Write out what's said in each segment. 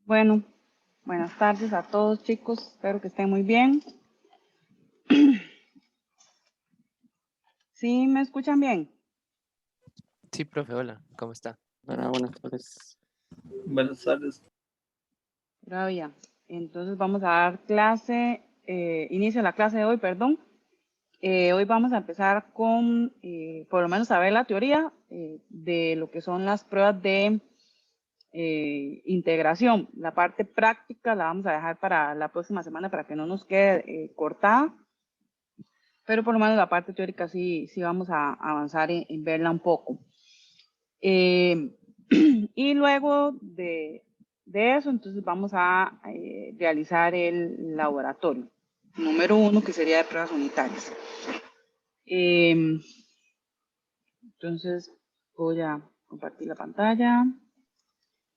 Bueno, buenas tardes a todos, chicos. Espero que estén muy bien. ¿Sí me escuchan bien? Sí, profe, hola, ¿cómo está? Hola, buenas tardes. Buenas tardes. Todavía. Entonces vamos a dar clase, inicio la clase de hoy, perdón. Hoy vamos a empezar con, por lo menos, a ver la teoría de lo que son las pruebas de integración. La parte práctica la vamos a dejar para la próxima semana para que no nos quede cortada. Pero por lo menos la parte teórica sí vamos a avanzar en verla un poco. Y luego de eso, entonces vamos a realizar el laboratorio número 1, que sería de pruebas unitarias. Entonces voy a compartir la pantalla.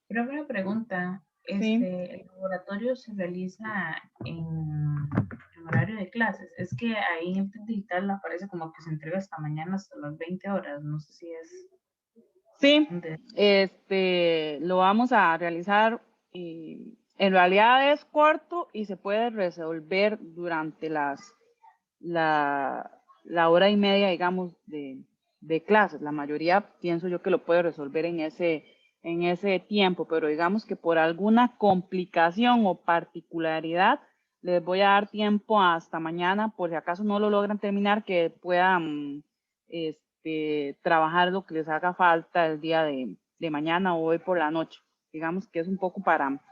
Pero una pregunta, Sí. ¿el laboratorio se realiza en horario de clases? Es que ahí en el digital aparece como que se entrega hasta mañana hasta las 20 horas, no sé si es... Sí, lo vamos a realizar, en realidad es corto y se puede resolver durante la hora y media, digamos, de clases. La mayoría pienso yo que lo puede resolver en ese tiempo, pero digamos que por alguna complicación o particularidad les voy a dar tiempo hasta mañana, por si acaso no lo logran terminar, que puedan trabajar lo que les haga falta el día de mañana o hoy por la noche. Digamos que es un poco para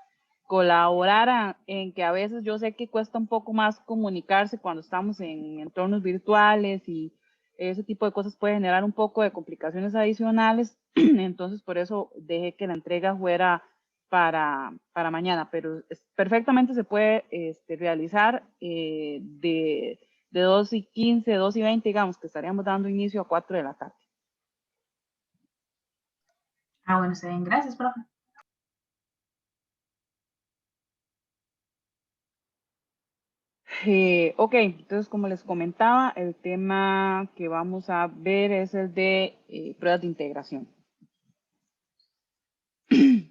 colaborar en que a veces yo sé que cuesta un poco más comunicarse cuando estamos en entornos virtuales y ese tipo de cosas puede generar un poco de complicaciones adicionales. Entonces, por eso dejé que la entrega fuera para mañana, pero perfectamente se puede realizar de 2:15, 2:20, digamos, que estaríamos dando inicio a 4 de la tarde. Ah, bueno, está bien. Gracias, profe. Ok, entonces como les comentaba, el tema que vamos a ver es el de pruebas de integración.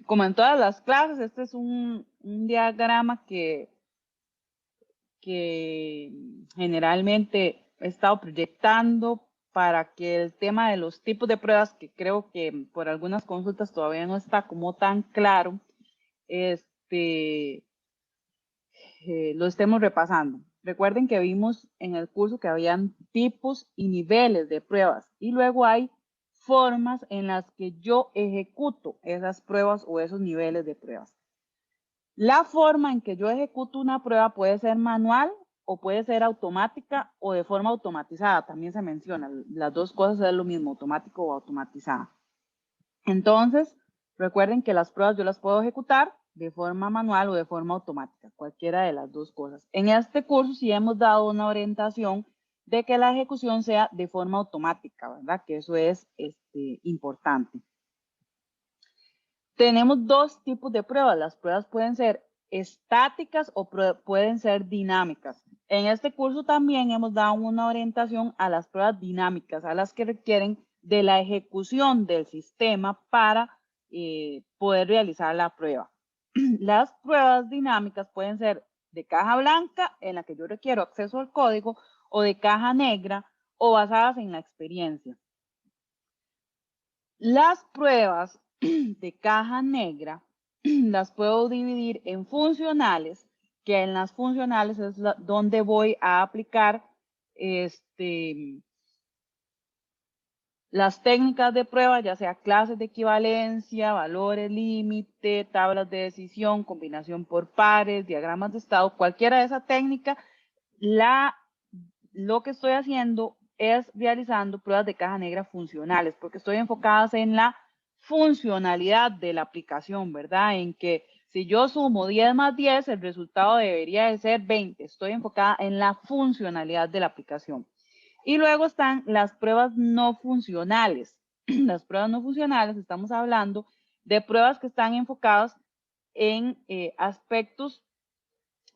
Como en todas las clases, este es un diagrama que generalmente he estado proyectando para que el tema de los tipos de pruebas, que creo que por algunas consultas todavía no está como tan claro, lo estemos repasando. Recuerden que vimos en el curso que habían tipos y niveles de pruebas y luego hay formas en las que yo ejecuto esas pruebas o esos niveles de pruebas. La forma en que yo ejecuto una prueba puede ser manual o puede ser automática o de forma automatizada. También se menciona, las dos cosas es lo mismo, automático o automatizada. Entonces, recuerden que las pruebas yo las puedo ejecutar de forma manual o de forma automática, cualquiera de las dos cosas. En este curso sí hemos dado una orientación de que la ejecución sea de forma automática, ¿verdad? Que eso es importante. Tenemos dos tipos de pruebas. Las pruebas pueden ser estáticas o pueden ser dinámicas. En este curso también hemos dado una orientación a las pruebas dinámicas, a las que requieren de la ejecución del sistema para poder realizar la prueba. Las pruebas dinámicas pueden ser de caja blanca, en la que yo requiero acceso al código, o de caja negra, o basadas en la experiencia. Las pruebas de caja negra las puedo dividir en funcionales, que en las funcionales es donde voy a aplicar las técnicas de prueba, ya sea clases de equivalencia, valores límite, tablas de decisión, combinación por pares, diagramas de estado, cualquiera de esa técnica, lo que estoy haciendo es realizando pruebas de caja negra funcionales, porque estoy enfocadas en la funcionalidad de la aplicación, ¿verdad? En que si yo sumo 10 más 10, el resultado debería de ser 20. Estoy enfocada en la funcionalidad de la aplicación. Y luego están las pruebas no funcionales. Las pruebas no funcionales, estamos hablando de pruebas que están enfocadas en aspectos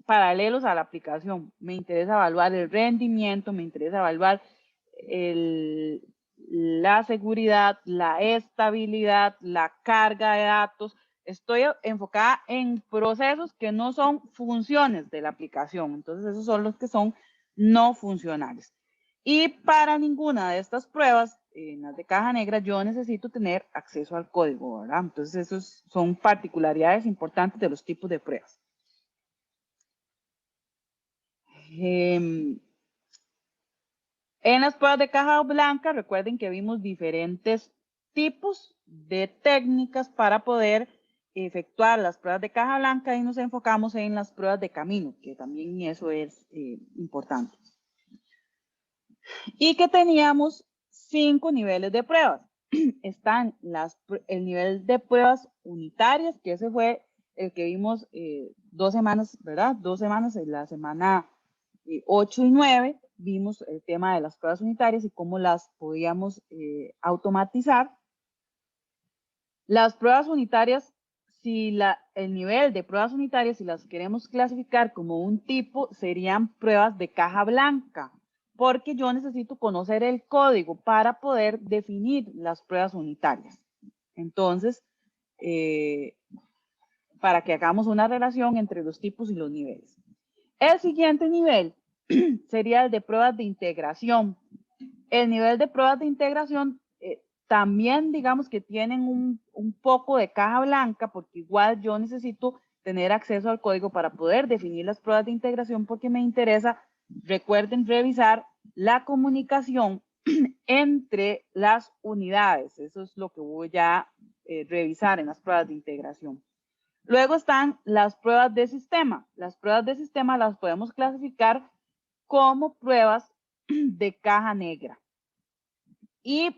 paralelos a la aplicación. Me interesa evaluar el rendimiento, me interesa evaluar la seguridad, la estabilidad, la carga de datos. estoy enfocada en procesos que no son funciones de la aplicación. Entonces, esos son los que son no funcionales. Y para ninguna de estas pruebas, en las de caja negra, yo necesito tener acceso al código, ¿verdad? Entonces, esos son particularidades importantes de los tipos de pruebas. En las pruebas de caja blanca, recuerden que vimos diferentes tipos de técnicas para poder efectuar las pruebas de caja blanca y nos enfocamos en las pruebas de camino, que también eso es importante. Y que teníamos 5 niveles de pruebas. Están el nivel de pruebas unitarias, que ese fue el que vimos 2 semanas, ¿verdad? 2 semanas, en la semana 8 y 9, vimos el tema de las pruebas unitarias y cómo las podíamos automatizar. Las pruebas unitarias, si el nivel de pruebas unitarias, si las queremos clasificar como un tipo, serían pruebas de caja blanca, porque yo necesito conocer el código para poder definir las pruebas unitarias. Entonces, para que hagamos una relación entre los tipos y los niveles. El siguiente nivel sería el de pruebas de integración. El nivel de pruebas de integración también digamos que tienen un poco de caja blanca, porque igual yo necesito tener acceso al código para poder definir las pruebas de integración, porque me interesa, recuerden, revisar la comunicación entre las unidades. Eso es lo que voy a revisar en las pruebas de integración. Luego están las pruebas de sistema. Las pruebas de sistema las podemos clasificar como pruebas de caja negra. Y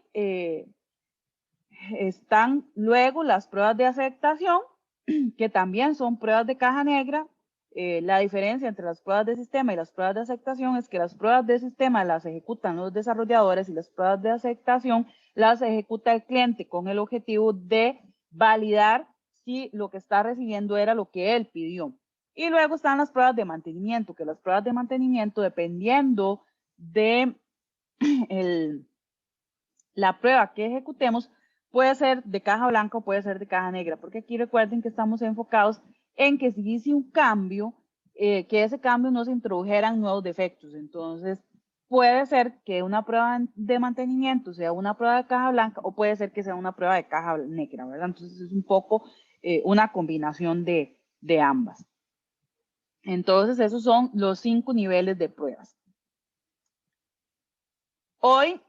están luego las pruebas de aceptación, que también son pruebas de caja negra. La diferencia entre las pruebas de sistema y las pruebas de aceptación es que las pruebas de sistema las ejecutan los desarrolladores y las pruebas de aceptación las ejecuta el cliente con el objetivo de validar si lo que está recibiendo era lo que él pidió. Y luego están las pruebas de mantenimiento, que las pruebas de mantenimiento, dependiendo de la prueba que ejecutemos, puede ser de caja blanca o puede ser de caja negra, porque aquí recuerden que estamos enfocados en que si hice un cambio, que ese cambio no se introdujeran nuevos defectos. Entonces, puede ser que una prueba de mantenimiento sea una prueba de caja blanca o puede ser que sea una prueba de caja negra, ¿verdad? Entonces, es un poco una combinación de ambas. Entonces, esos son los 5 niveles de pruebas. Hoy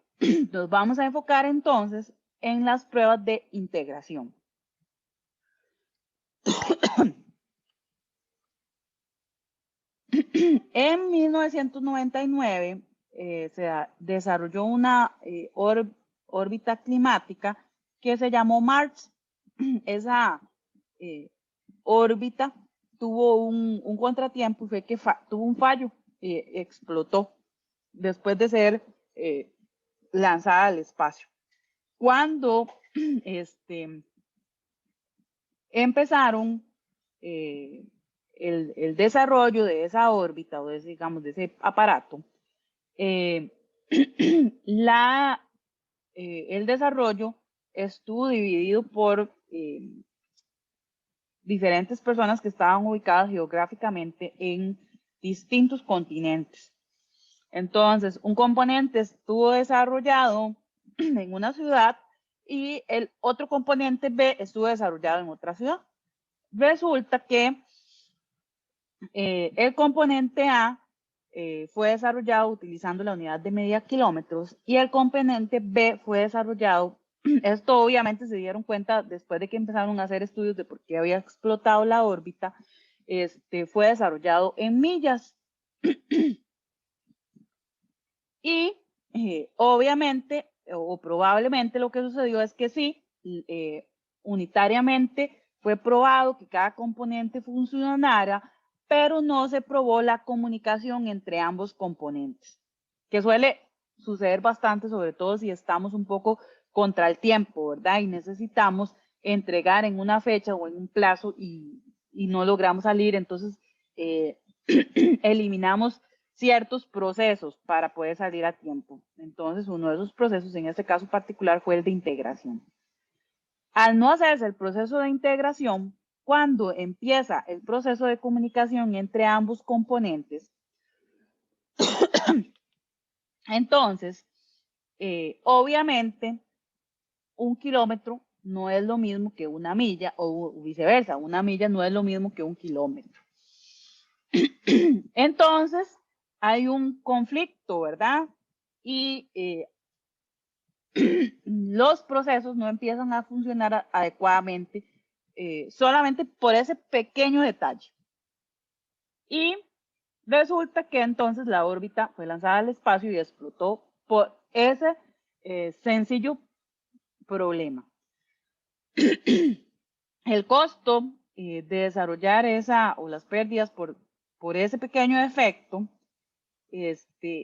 nos vamos a enfocar entonces en las pruebas de integración. En 1999 se desarrolló una órbita climática que se llamó MARCH. Esa órbita tuvo un contratiempo y fue que tuvo un fallo, explotó después de ser lanzada al espacio. Cuando empezaron el desarrollo de esa órbita o de, digamos, de ese aparato, el desarrollo estuvo dividido por diferentes personas que estaban ubicadas geográficamente en distintos continentes. Entonces, un componente estuvo desarrollado en una ciudad y el otro componente B estuvo desarrollado en otra ciudad. Resulta que el componente A fue desarrollado utilizando la unidad de medida kilómetros y el componente B fue desarrollado, esto obviamente se dieron cuenta después de que empezaron a hacer estudios de por qué había explotado la órbita, fue desarrollado en millas. Y obviamente o probablemente lo que sucedió es que sí, unitariamente fue probado que cada componente funcionara, pero no se probó la comunicación entre ambos componentes, que suele suceder bastante, sobre todo si estamos un poco contra el tiempo, ¿verdad? Y necesitamos entregar en una fecha o en un plazo y no logramos salir, entonces eliminamos ciertos procesos para poder salir a tiempo. Entonces, uno de esos procesos, en este caso particular, fue el de integración. Al no hacerse el proceso de integración, cuando empieza el proceso de comunicación entre ambos componentes. Entonces, obviamente, 1 kilómetro no es lo mismo que una milla o viceversa, una milla no es lo mismo que 1 kilómetro. Entonces, hay un conflicto, ¿verdad? Y los procesos no empiezan a funcionar adecuadamente solamente por ese pequeño detalle. Y resulta que entonces la órbita fue lanzada al espacio y explotó por ese sencillo problema. El costo de desarrollar esa o las pérdidas por ese pequeño efecto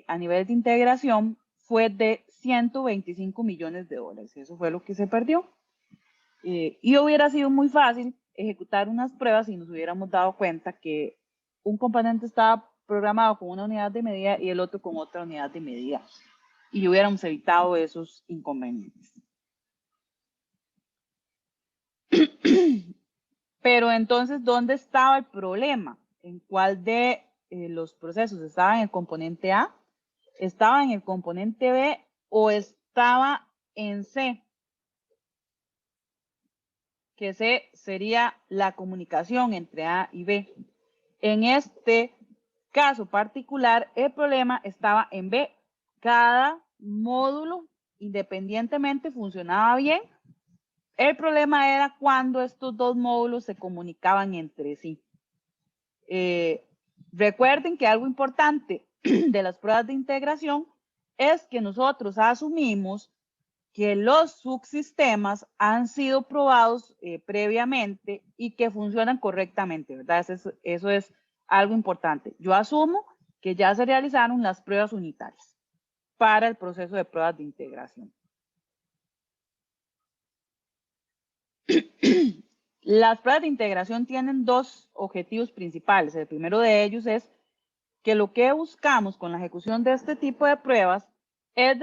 a nivel de integración fue de 125 millones de dólares. Eso fue lo que se perdió. Y hubiera sido muy fácil ejecutar unas pruebas si nos hubiéramos dado cuenta que un componente estaba programado con una unidad de medida y el otro con otra unidad de medida. Y hubiéramos evitado esos inconvenientes. Pero entonces, ¿dónde estaba el problema? ¿En cuál de los procesos? ¿Estaba en el componente A? ¿Estaba en el componente B? ¿O estaba en C? Que C sería la comunicación entre A y B. En este caso particular, el problema estaba en B. Cada módulo independientemente funcionaba bien. El problema era cuando estos dos módulos se comunicaban entre sí. Recuerden que algo importante de las pruebas de integración es que nosotros asumimos que los subsistemas han sido probados previamente y que funcionan correctamente, ¿verdad? Eso es algo importante. Yo asumo que ya se realizaron las pruebas unitarias para el proceso de pruebas de integración. Las pruebas de integración tienen dos objetivos principales. El primero de ellos es que lo que buscamos con la ejecución de este tipo de pruebas es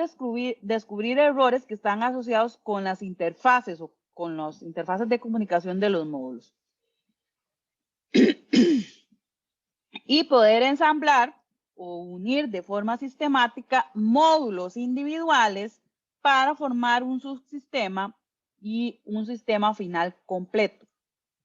descubrir errores que están asociados con las interfaces o con las interfaces de comunicación de los módulos. Y poder ensamblar o unir de forma sistemática módulos individuales para formar un subsistema y un sistema final completo.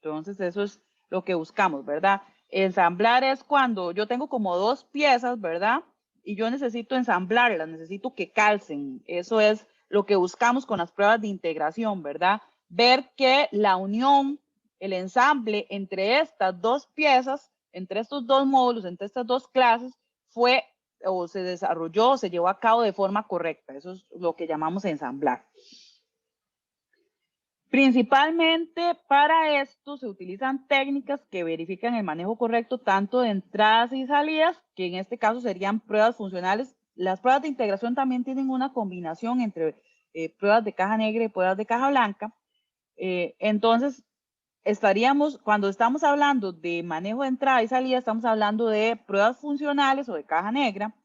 Entonces, eso es lo que buscamos, ¿verdad? Ensamblar es cuando yo tengo como dos piezas, ¿verdad? Y yo necesito ensamblarlas, necesito que calcen. Eso es lo que buscamos con las pruebas de integración, ¿verdad? Ver que la unión, el ensamble entre estas dos piezas, entre estos dos módulos, entre estas dos clases, fue o se desarrolló, se llevó a cabo de forma correcta. Eso es lo que llamamos ensamblar. Principalmente para esto se utilizan técnicas que verifican el manejo correcto tanto de entradas y salidas, que en este caso serían pruebas funcionales. Las pruebas de integración también tienen una combinación entre pruebas de caja negra y pruebas de caja blanca. Entonces, cuando estamos hablando de manejo de entrada y salida, estamos hablando de pruebas funcionales o de caja negra.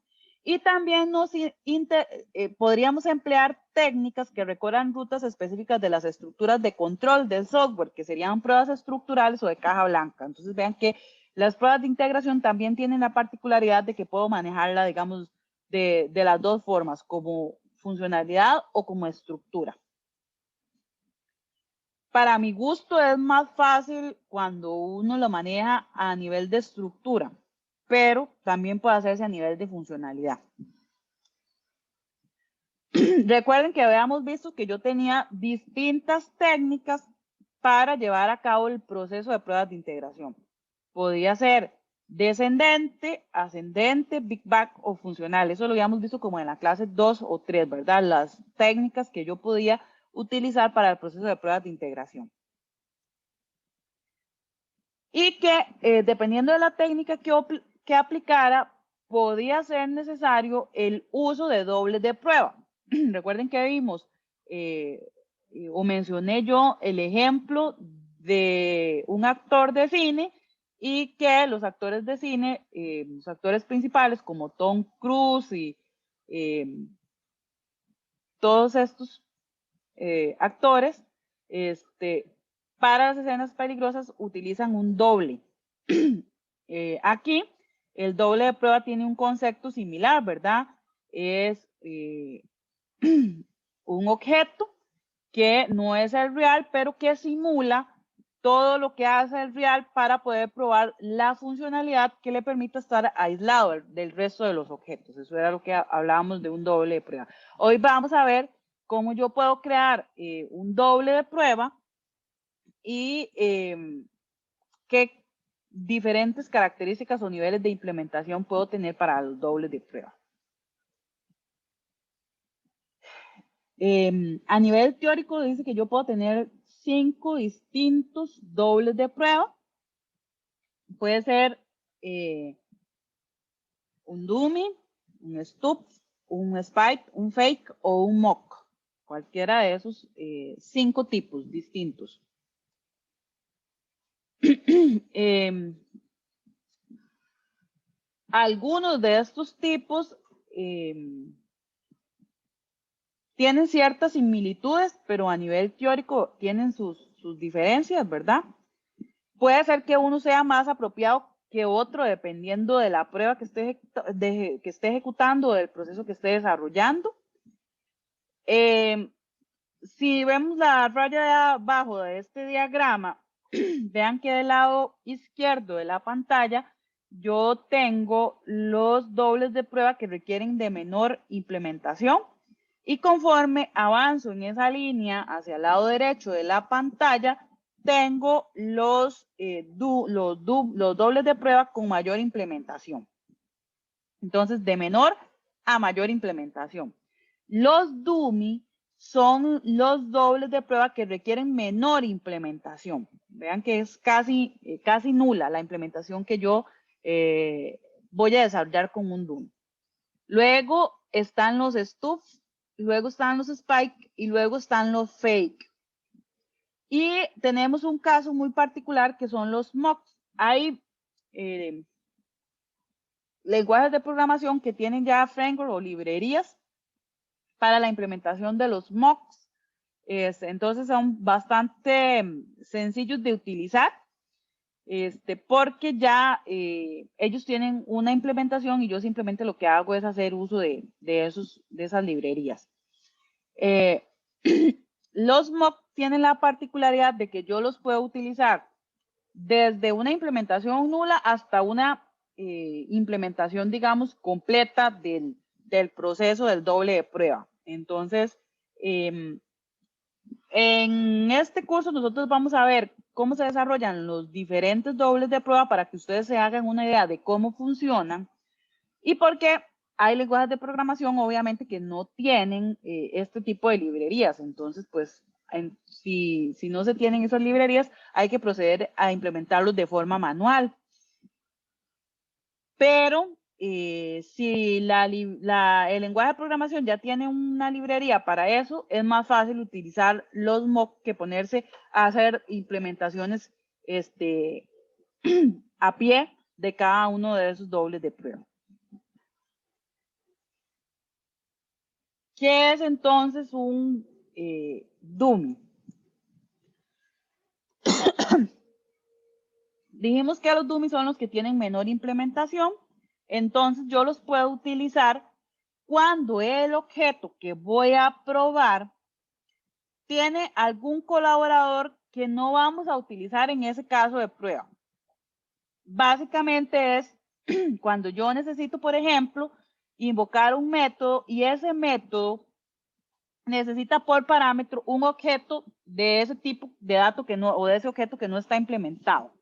Y también podríamos emplear técnicas que recorran rutas específicas de las estructuras de control del software, que serían pruebas estructurales o de caja blanca. Entonces vean que las pruebas de integración también tienen la particularidad de que puedo manejarla, digamos, de las dos formas, como funcionalidad o como estructura. Para mi gusto es más fácil cuando uno lo maneja a nivel de estructura, pero también puede hacerse a nivel de funcionalidad. Recuerden que habíamos visto que yo tenía distintas técnicas para llevar a cabo el proceso de pruebas de integración. Podía ser descendente, ascendente, Big Bang o funcional. Eso lo habíamos visto como en la clase 2 o 3, ¿verdad? Las técnicas que yo podía utilizar para el proceso de pruebas de integración. Y que dependiendo de la técnica que aplicara, podía ser necesario el uso de dobles de prueba. Recuerden que vimos o mencioné yo el ejemplo de un actor de cine y que los actores de cine, los actores principales como Tom Cruise y todos estos actores, para las escenas peligrosas utilizan un doble. Aquí, el doble de prueba tiene un concepto similar, ¿verdad? Es un objeto que no es el real, pero que simula todo lo que hace el real para poder probar la funcionalidad que le permite estar aislado del resto de los objetos. Eso era lo que hablábamos de un doble de prueba. Hoy vamos a ver cómo yo puedo crear un doble de prueba y qué diferentes características o niveles de implementación puedo tener para los dobles de prueba. A nivel teórico dice que yo puedo tener 5 distintos dobles de prueba. Puede ser un dummy, un stup, un spike, un fake o un mock. Cualquiera de esos 5 tipos distintos. Algunos de estos tipos tienen ciertas similitudes, pero a nivel teórico tienen sus diferencias, ¿verdad? Puede ser que uno sea más apropiado que otro dependiendo de la prueba que esté ejecutando o del proceso que esté desarrollando. Si vemos la raya de abajo de este diagrama, vean que del lado izquierdo de la pantalla yo tengo los dobles de prueba que requieren de menor implementación. Y conforme avanzo en esa línea hacia el lado derecho de la pantalla, tengo los dobles de prueba con mayor implementación. Entonces, de menor a mayor implementación. Los dummy son los dobles de prueba que requieren menor implementación. Vean que es casi nula la implementación que yo voy a desarrollar con un dummy. Luego están los stuffs, luego están los spike y luego están los fake. Y tenemos un caso muy particular que son los mocks. Hay lenguajes de programación que tienen ya framework o librerías para la implementación de los mocks. Entonces son bastante sencillos de utilizar. Porque ya ellos tienen una implementación y yo simplemente lo que hago es hacer uso de esas librerías. Los mock tienen la particularidad de que yo los puedo utilizar desde una implementación nula hasta una implementación, digamos, completa del proceso del doble de prueba. Entonces, en este curso nosotros vamos a ver cómo se desarrollan los diferentes dobles de prueba para que ustedes se hagan una idea de cómo funcionan y por qué hay lenguajes de programación obviamente que no tienen este tipo de librerías. Entonces, pues, si no se tienen esas librerías, hay que proceder a implementarlos de forma manual. Pero si el lenguaje de programación ya tiene una librería para eso, es más fácil utilizar los mock que ponerse a hacer implementaciones a pie de cada uno de esos dobles de prueba. ¿Qué es entonces un dummy? Dijimos que los dummies son los que tienen menor implementación, entonces yo los puedo utilizar cuando el objeto que voy a probar tiene algún colaborador que no vamos a utilizar en ese caso de prueba. Básicamente es cuando yo necesito, por ejemplo, invocar un método y ese método necesita por parámetro un objeto de ese tipo de dato que no, o de ese objeto que no está implementado.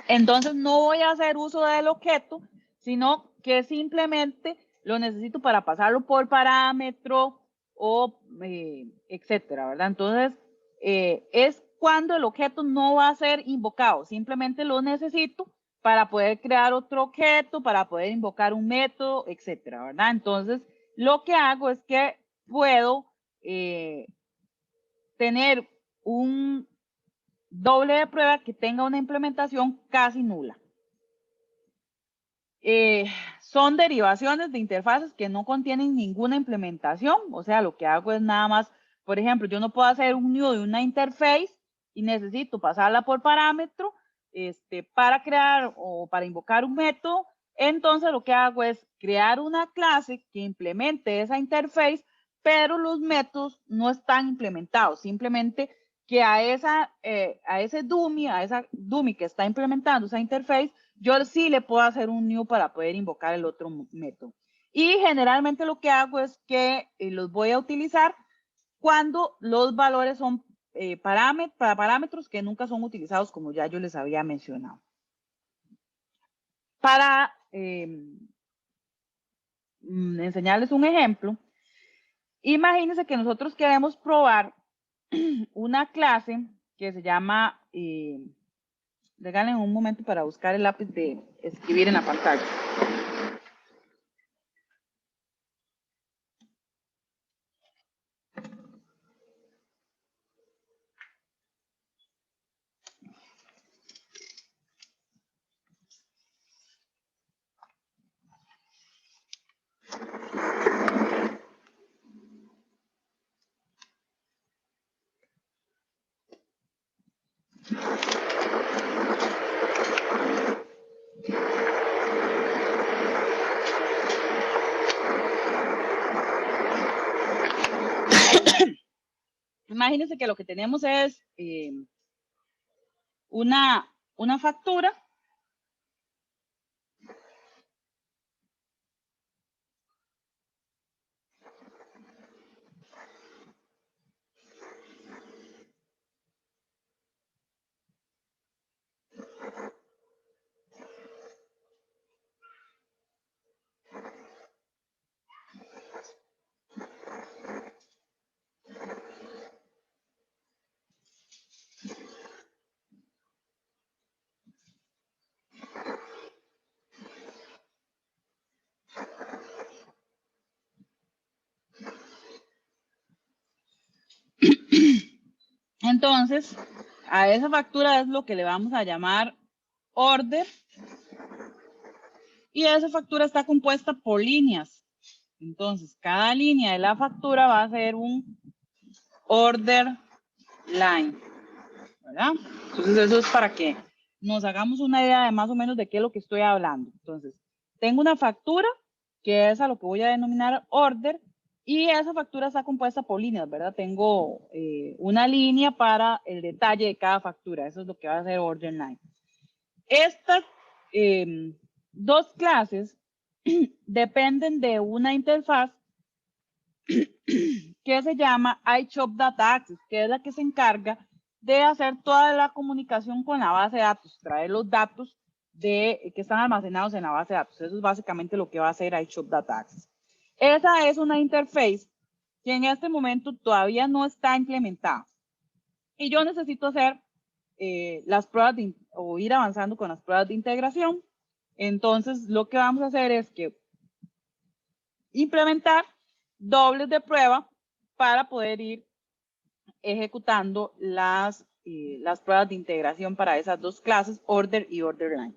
Entonces no voy a hacer uso del objeto, sino que simplemente lo necesito para pasarlo por parámetro o etcétera, ¿verdad? Entonces es cuando el objeto no va a ser invocado, simplemente lo necesito para poder crear otro objeto, para poder invocar un método, etcétera, ¿verdad? Entonces lo que hago es que puedo tener un doble de prueba que tenga una implementación casi nula. Son derivaciones de interfaces que no contienen ninguna implementación, o sea, lo que hago es nada más Por ejemplo, yo no puedo hacer un new de una interface y necesito pasarla por parámetro para crear o para invocar un método. Entonces lo que hago es crear una clase que implemente esa interface, pero los métodos no están implementados. Simplemente que a esa dummy que está implementando esa interface, yo sí le puedo hacer un new para poder invocar el otro método. Y generalmente lo que hago es que los voy a utilizar cuando los valores son para parámetros que nunca son utilizados, como ya yo les había mencionado. Para enseñarles un ejemplo, imagínense que nosotros queremos probar una clase que se llama, regalen un momento para buscar el lápiz de escribir en la pantalla. Imagínense que lo que tenemos es una factura. Entonces, a esa factura es lo que le vamos a llamar order. Y esa factura está compuesta por líneas. Entonces, cada línea de la factura va a ser un order line, ¿verdad? Entonces, eso es para que nos hagamos una idea de más o menos de qué es lo que estoy hablando. Entonces, tengo una factura que es a lo que voy a denominar order, y esa factura está compuesta por líneas, ¿verdad? Tengo una línea para el detalle de cada factura. Eso es lo que va a ser order line. Estas dos clases dependen de una interfaz que se llama iChop.Access, que es la que se encarga de hacer toda la comunicación con la base de datos, traer los datos que están almacenados en la base de datos. Eso es básicamente lo que va a hacer iChop.Access. Esa es una interface que en este momento todavía no está implementada. Y yo necesito hacer las pruebas o ir avanzando con las pruebas de integración. Entonces, lo que vamos a hacer es que implementar dobles de prueba para poder ir ejecutando las pruebas de integración para esas dos clases, order y order line.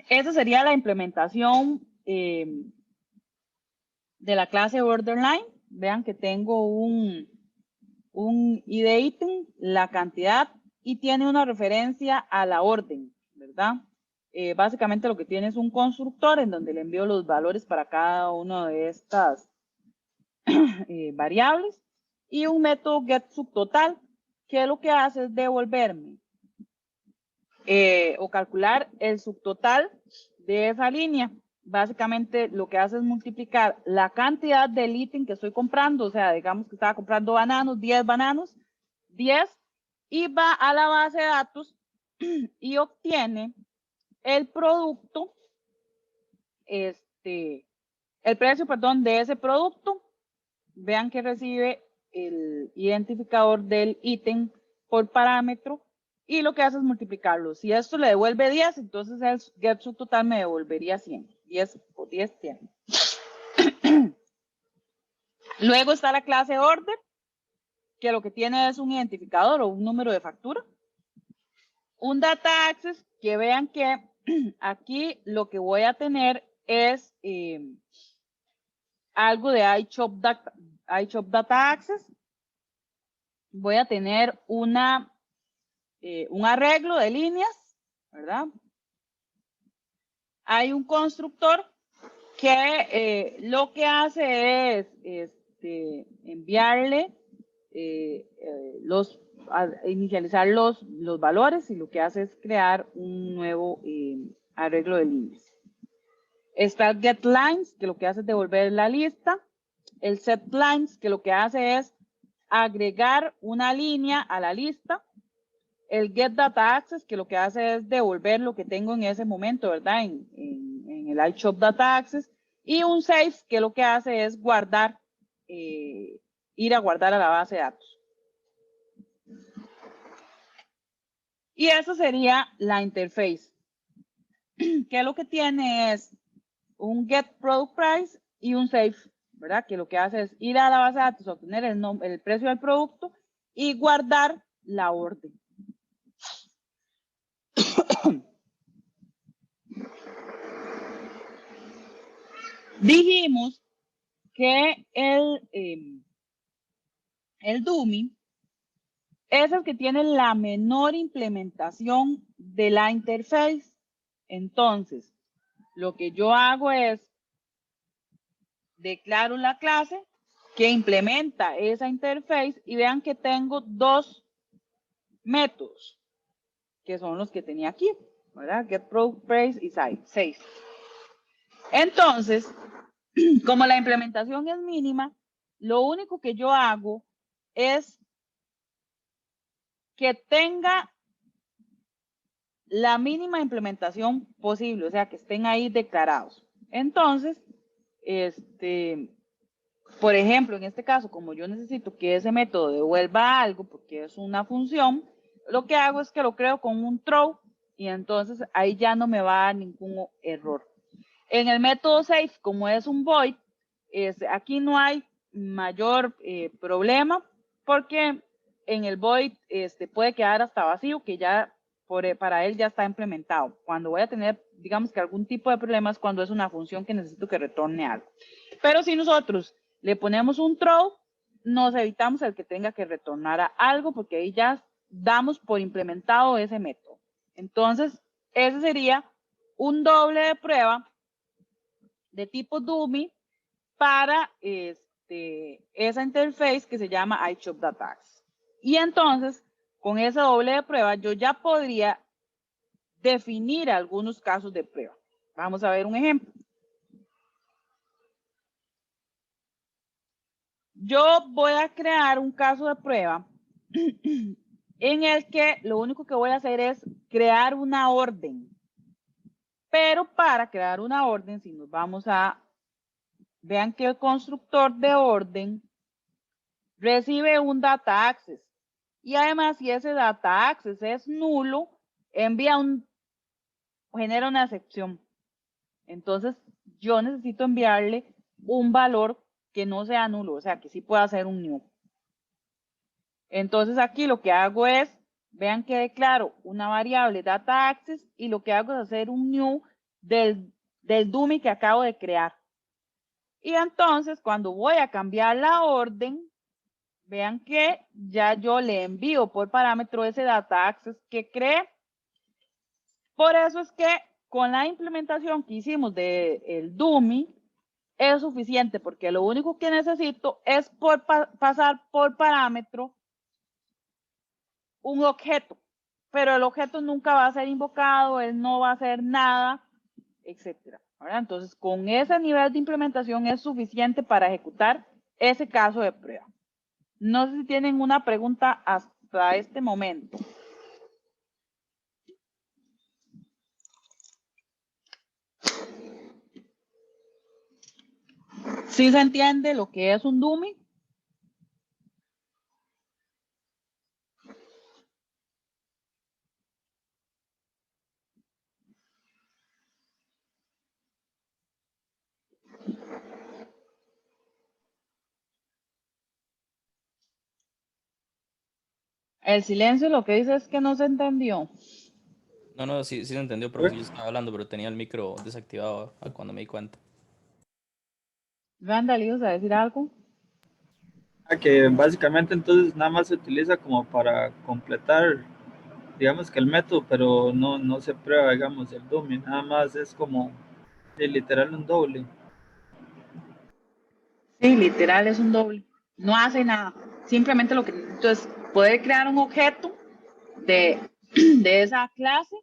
Esa sería la implementación de la clase order line. Vean que tengo un ID ítem, la cantidad, y tiene una referencia a la orden, ¿verdad? Básicamente lo que tiene es un constructor en donde le envío los valores para cada una de estas variables, y un método getSubtotal, que lo que hace es devolverme o calcular el subtotal de esa línea. Básicamente lo que hace es multiplicar la cantidad del ítem que estoy comprando, o sea, digamos que estaba comprando bananos, 10 bananos, 10, y va a la base de datos y obtiene el producto, el precio, perdón, de ese producto. Vean que recibe el identificador del ítem por parámetro, y lo que hace es multiplicarlo. Si esto le devuelve 10, entonces el getSubtotal me devolvería 100. 10 por 10, 100. Luego está la clase order, que lo que tiene es un identificador o un número de factura. Un data access, que vean que aquí lo que voy a tener es algo de iChop Data Access, voy a tener un arreglo de líneas, ¿verdad? Hay un constructor que lo que hace es enviarle inicializar los valores, y lo que hace es crear un nuevo arreglo de líneas. Está el getLines, que lo que hace es devolver la lista. El setLines, que lo que hace es agregar una línea a la lista. El getDataAccess, que lo que hace es devolver lo que tengo en ese momento, ¿verdad? En el iChop Data Access. Y un save, que lo que hace es guardar, ir a guardar a la base de datos. Y eso sería la interface, que lo que tiene es un get product price y un save, ¿verdad? Que lo que hace es ir a la base de datos, obtener el precio del producto y guardar la orden. Dijimos que el dummy es el que tiene la menor implementación de la interface. Entonces, lo que yo hago es declaro la clase que implementa esa interface, y vean que tengo dos métodos, que son los que tenía aquí, ¿verdad? Get product price y save. Entonces, como la implementación es mínima, lo único que yo hago es que tenga la mínima implementación posible, o sea, que estén ahí declarados. Entonces, por ejemplo, en este caso, como yo necesito que ese método devuelva algo porque es una función, lo que hago es que lo creo con un throw, y entonces ahí ya no me va a dar ningún error. En el método save, como es un void, aquí no hay mayor problema, porque en el void puede quedar hasta vacío, que ya para él ya está implementado. Cuando voy a tener, digamos que algún tipo de problemas, cuando es una función que necesito que retorne algo. Pero si nosotros le ponemos un throw, nos evitamos el que tenga que retornar algo, porque ahí ya damos por implementado ese método. Entonces, ese sería un doble de prueba de tipo dummy para esa interface que se llama iChop Data Access. Y entonces, con esa doble de prueba, yo ya podría definir algunos casos de prueba. Vamos a ver un ejemplo. Yo voy a crear un caso de prueba en el que lo único que voy a hacer es crear una orden. Pero para crear una orden, si nos vamos a... Vean que el constructor de orden recibe un data access. Y además, si ese data access es nulo, genera una excepción. Entonces, yo necesito enviarle un valor que no sea nulo, o sea, que sí pueda ser un new. Entonces, aquí lo que hago es, vean que declaro una variable data access, y lo que hago es hacer un new del dummy que acabo de crear. Y entonces, cuando voy a cambiar la orden, vean que ya yo le envío por parámetro ese data access que creé. Por eso es que con la implementación que hicimos del dummy es suficiente, porque lo único que necesito es pasar por parámetro un objeto, pero el objeto nunca va a ser invocado, él no va a hacer nada, etcétera. Entonces, con ese nivel de implementación es suficiente para ejecutar ese caso de prueba. No sé si tienen una pregunta hasta este momento. ¿Sí se entiende lo que es un dummy? El silencio lo que dice es que no se entendió. No, sí se entendió, profe. Yo estaba hablando, pero tenía el micro desactivado cuando me di cuenta. Randall, ¿ibas a decir algo? Que básicamente entonces nada más se utiliza como para completar, digamos que el método, pero no se prueba, digamos, el dummy, nada más es como literal un doble. Sí, literal es un doble. No hace nada. Simplemente lo que necesito es poder crear un objeto de, de esa clase,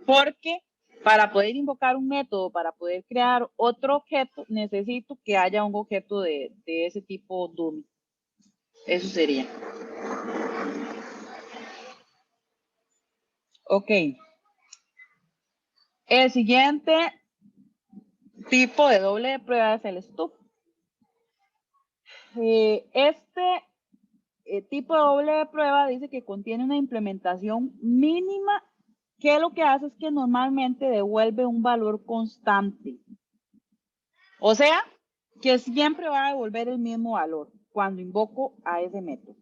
porque para poder invocar un método, para poder crear otro objeto, necesito que haya un objeto de ese tipo dummy. Eso sería. Ok. El siguiente tipo de doble de prueba es el stub. Este tipo de doble de prueba dice que contiene una implementación mínima que lo que hace es que normalmente devuelve un valor constante. O sea, que siempre va a devolver el mismo valor cuando invoco a ese método.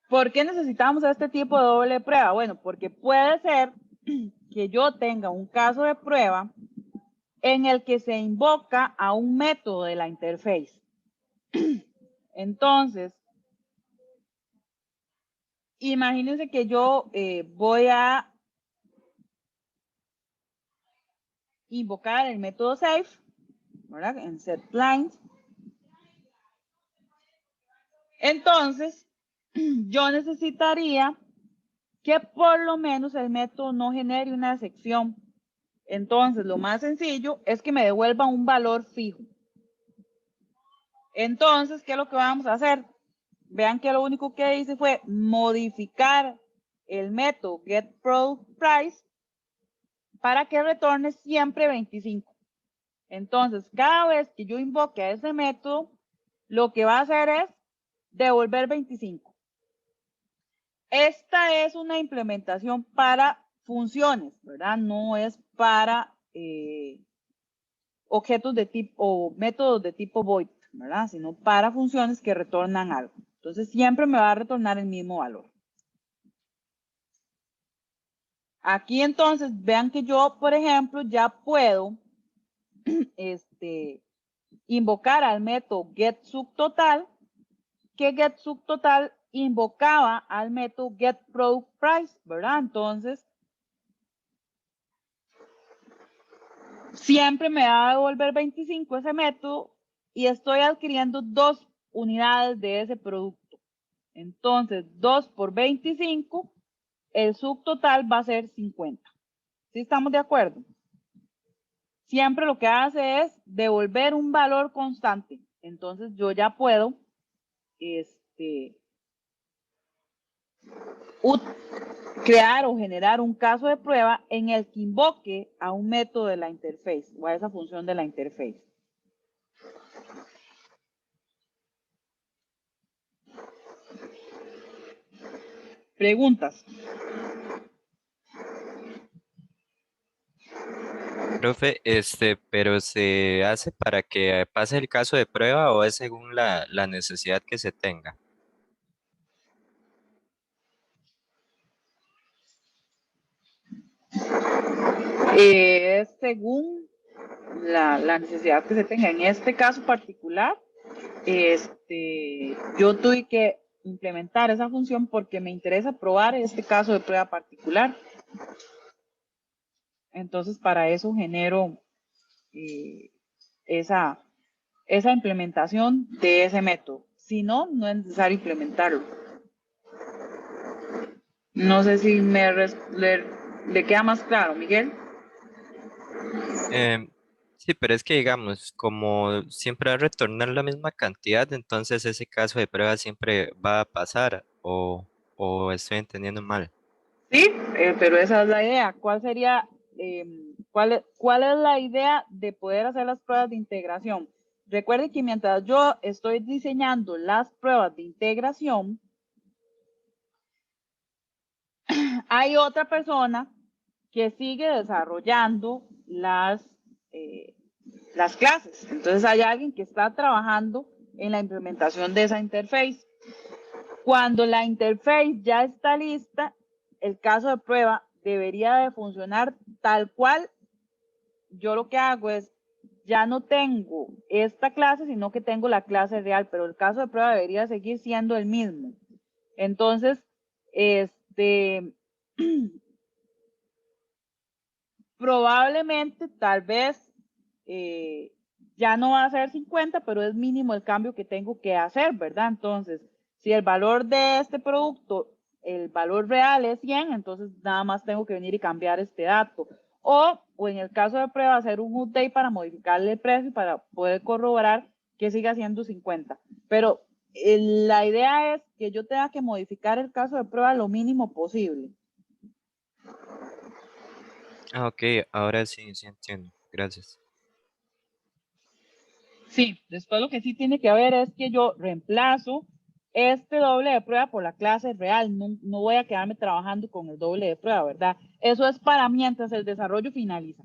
¿Por qué necesitamos este tipo de doble prueba? Bueno, porque puede ser que yo tenga un caso de prueba en el que se invoca a un método de la interface. Entonces, imagínense que yo voy a invocar el método save, ¿verdad? En setLines. Entonces, yo necesitaría que por lo menos el método no genere una sección. Entonces, lo más sencillo es que me devuelva un valor fijo. Entonces, ¿qué es lo que vamos a hacer? Vean que lo único que hice fue modificar el método getProductPrice para que retorne siempre 25. Entonces, cada vez que yo invoque a ese método, lo que va a hacer es devolver 25. Esta es una implementación para funciones, ¿verdad? No es para objetos de tipo o métodos de tipo void, ¿verdad? Sino para funciones que retornan algo. Entonces, siempre me va a retornar el mismo valor. Aquí entonces, vean que yo, por ejemplo, ya puedo invocar al método getSubTotal, que getSubTotal invocaba al método getProductPrice, ¿verdad? Entonces, siempre me va a devolver 25 ese método y estoy adquiriendo 2 unidades de ese producto. Entonces, 2 por 25, el subtotal va a ser 50. ¿Sí estamos de acuerdo? Siempre lo que hace es devolver un valor constante. Entonces, yo ya puedo crear o generar un caso de prueba en el que invoque a un método de la interface o a esa función de la interface. Preguntas. Profe, pero ¿se hace para que pase el caso de prueba o es según la necesidad que se tenga? Es según la necesidad que se tenga. En este caso particular, yo tuve que implementar esa función porque me interesa probar este caso de prueba particular. Entonces, para eso genero esa implementación de ese método. Si no, no es necesario implementarlo. No sé si le queda más claro, Miguel. Sí, pero es que digamos, como siempre va a retornar la misma cantidad, entonces ese caso de prueba siempre va a pasar o estoy entendiendo mal. Sí, pero esa es la idea. ¿Cuál sería, cuál es la idea de poder hacer las pruebas de integración? Recuerden que mientras yo estoy diseñando las pruebas de integración, hay otra persona que sigue desarrollando las clases. Entonces hay alguien que está trabajando en la implementación de esa interface. Cuando la interface ya está lista, el caso de prueba debería de funcionar tal cual. Yo lo que hago es ya no tengo esta clase, sino que tengo la clase real, pero el caso de prueba debería seguir siendo el mismo. Entonces, probablemente, tal vez, ya no va a ser 50, pero es mínimo el cambio que tengo que hacer, ¿verdad? Entonces, si el valor de este producto, el valor real es 100, entonces nada más tengo que venir y cambiar este dato. O en el caso de prueba, hacer un update para modificarle el precio para poder corroborar que siga siendo 50. Pero la idea es que yo tenga que modificar el caso de prueba lo mínimo posible. Ah, ok, ahora sí, sí entiendo. Gracias. Sí, después lo que sí tiene que haber es que yo reemplazo este doble de prueba por la clase real. No voy a quedarme trabajando con el doble de prueba, ¿verdad? Eso es para mientras el desarrollo finaliza.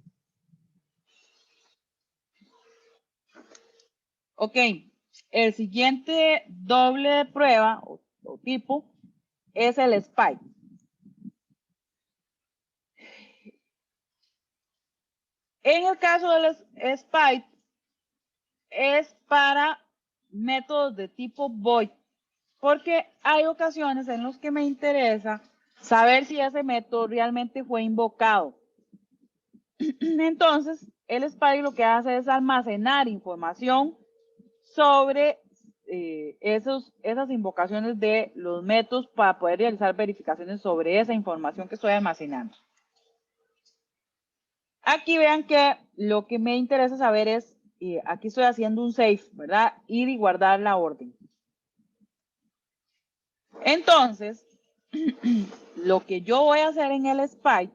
Ok, el siguiente doble de prueba o tipo es el spike. En el caso del spike es para métodos de tipo void, porque hay ocasiones en las que me interesa saber si ese método realmente fue invocado. Entonces, el spike lo que hace es almacenar información sobre esas invocaciones de los métodos para poder realizar verificaciones sobre esa información que estoy almacenando. Aquí vean que lo que me interesa saber es, aquí estoy haciendo un save, ¿verdad? Ir y guardar la orden. Entonces, lo que yo voy a hacer en el spike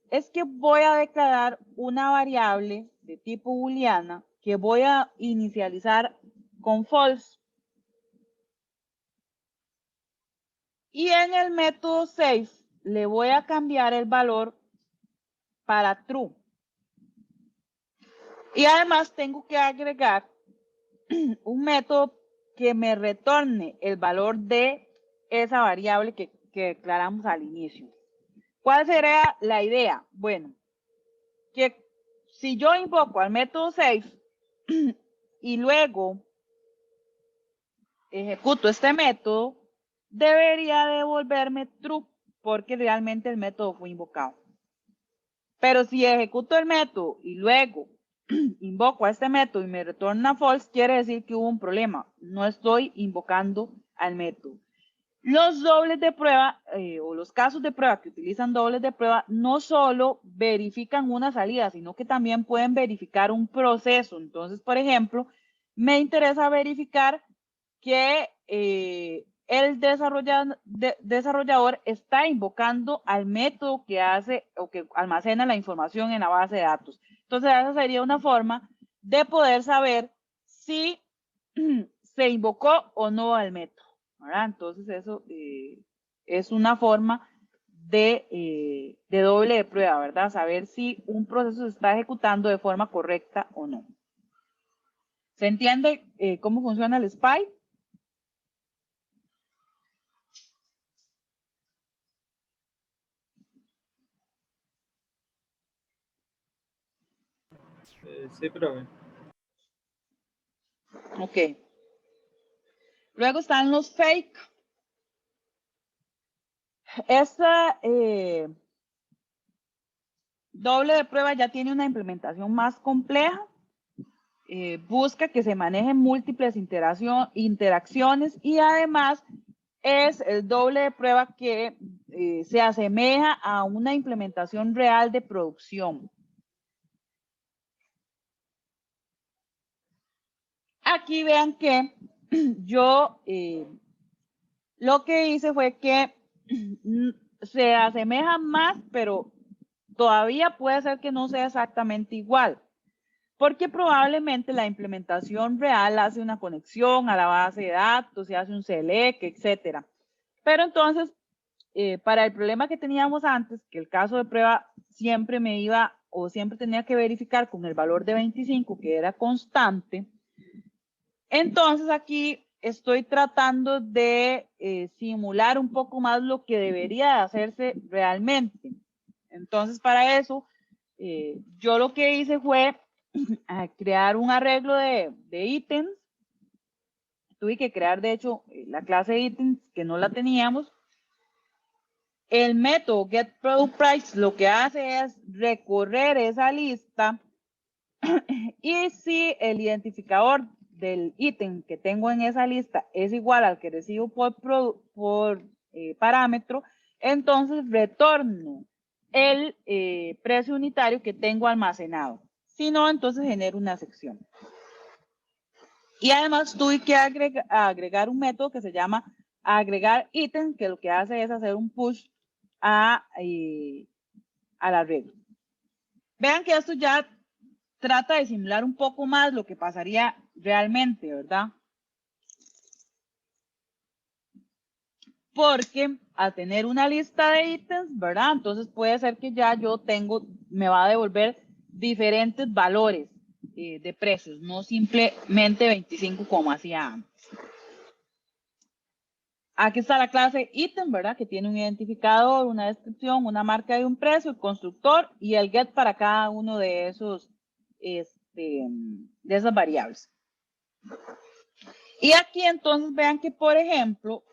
es que voy a declarar una variable de tipo booleana que voy a inicializar con false. Y en el método save le voy a cambiar el valor para true. Y además tengo que agregar un método que me retorne el valor de esa variable que declaramos al inicio. ¿Cuál sería la idea? Bueno, que si yo invoco al método save y luego ejecuto este método, debería devolverme true porque realmente el método fue invocado. Pero si ejecuto el método y luego invoco a este método y me retorna false, quiere decir que hubo un problema. No estoy invocando al método. Los dobles de prueba o los casos de prueba que utilizan dobles de prueba no solo verifican una salida, sino que también pueden verificar un proceso. Entonces, por ejemplo, me interesa verificar que el desarrollador está invocando al método que hace o que almacena la información en la base de datos. Entonces, esa sería una forma de poder saber si se invocó o no al método, ¿verdad? Entonces, eso es una forma de doble de prueba, ¿verdad? Saber si un proceso se está ejecutando de forma correcta o no. ¿Se entiende cómo funciona el SPY? Sí, profe. Ok. Luego están los fake. Esta doble de prueba ya tiene una implementación más compleja. Busca que se manejen múltiples interacciones y además es el doble de prueba que se asemeja a una implementación real de producción. Aquí vean que yo lo que hice fue que se asemeja más, pero todavía puede ser que no sea exactamente igual, porque probablemente la implementación real hace una conexión a la base de datos, se hace un select, etcétera. Pero entonces, para el problema que teníamos antes, que el caso de prueba siempre me iba o siempre tenía que verificar con el valor de 25, que era constante, entonces aquí estoy tratando de simular un poco más lo que debería de hacerse realmente. Entonces para eso, yo lo que hice fue a crear un arreglo de ítems. Tuve que crear, de hecho, la clase de ítems que no la teníamos. El método getProductPrice lo que hace es recorrer esa lista y si el identificador del ítem que tengo en esa lista es igual al que recibo por parámetro, entonces retorno el precio unitario que tengo almacenado. Si no, entonces genero una sección. Y además tuve que agregar un método que se llama agregar ítem, que lo que hace es hacer un push a la red. Vean que esto ya trata de simular un poco más lo que pasaría realmente, ¿verdad? Porque al tener una lista de ítems, ¿verdad? Entonces puede ser que ya me va a devolver diferentes valores de precios, no simplemente 25 como hacía antes. Aquí está la clase ítem, ¿verdad? Que tiene un identificador, una descripción, una marca de un precio, el constructor y el get para cada uno de esos, de esas variables. Y aquí entonces vean que, por ejemplo,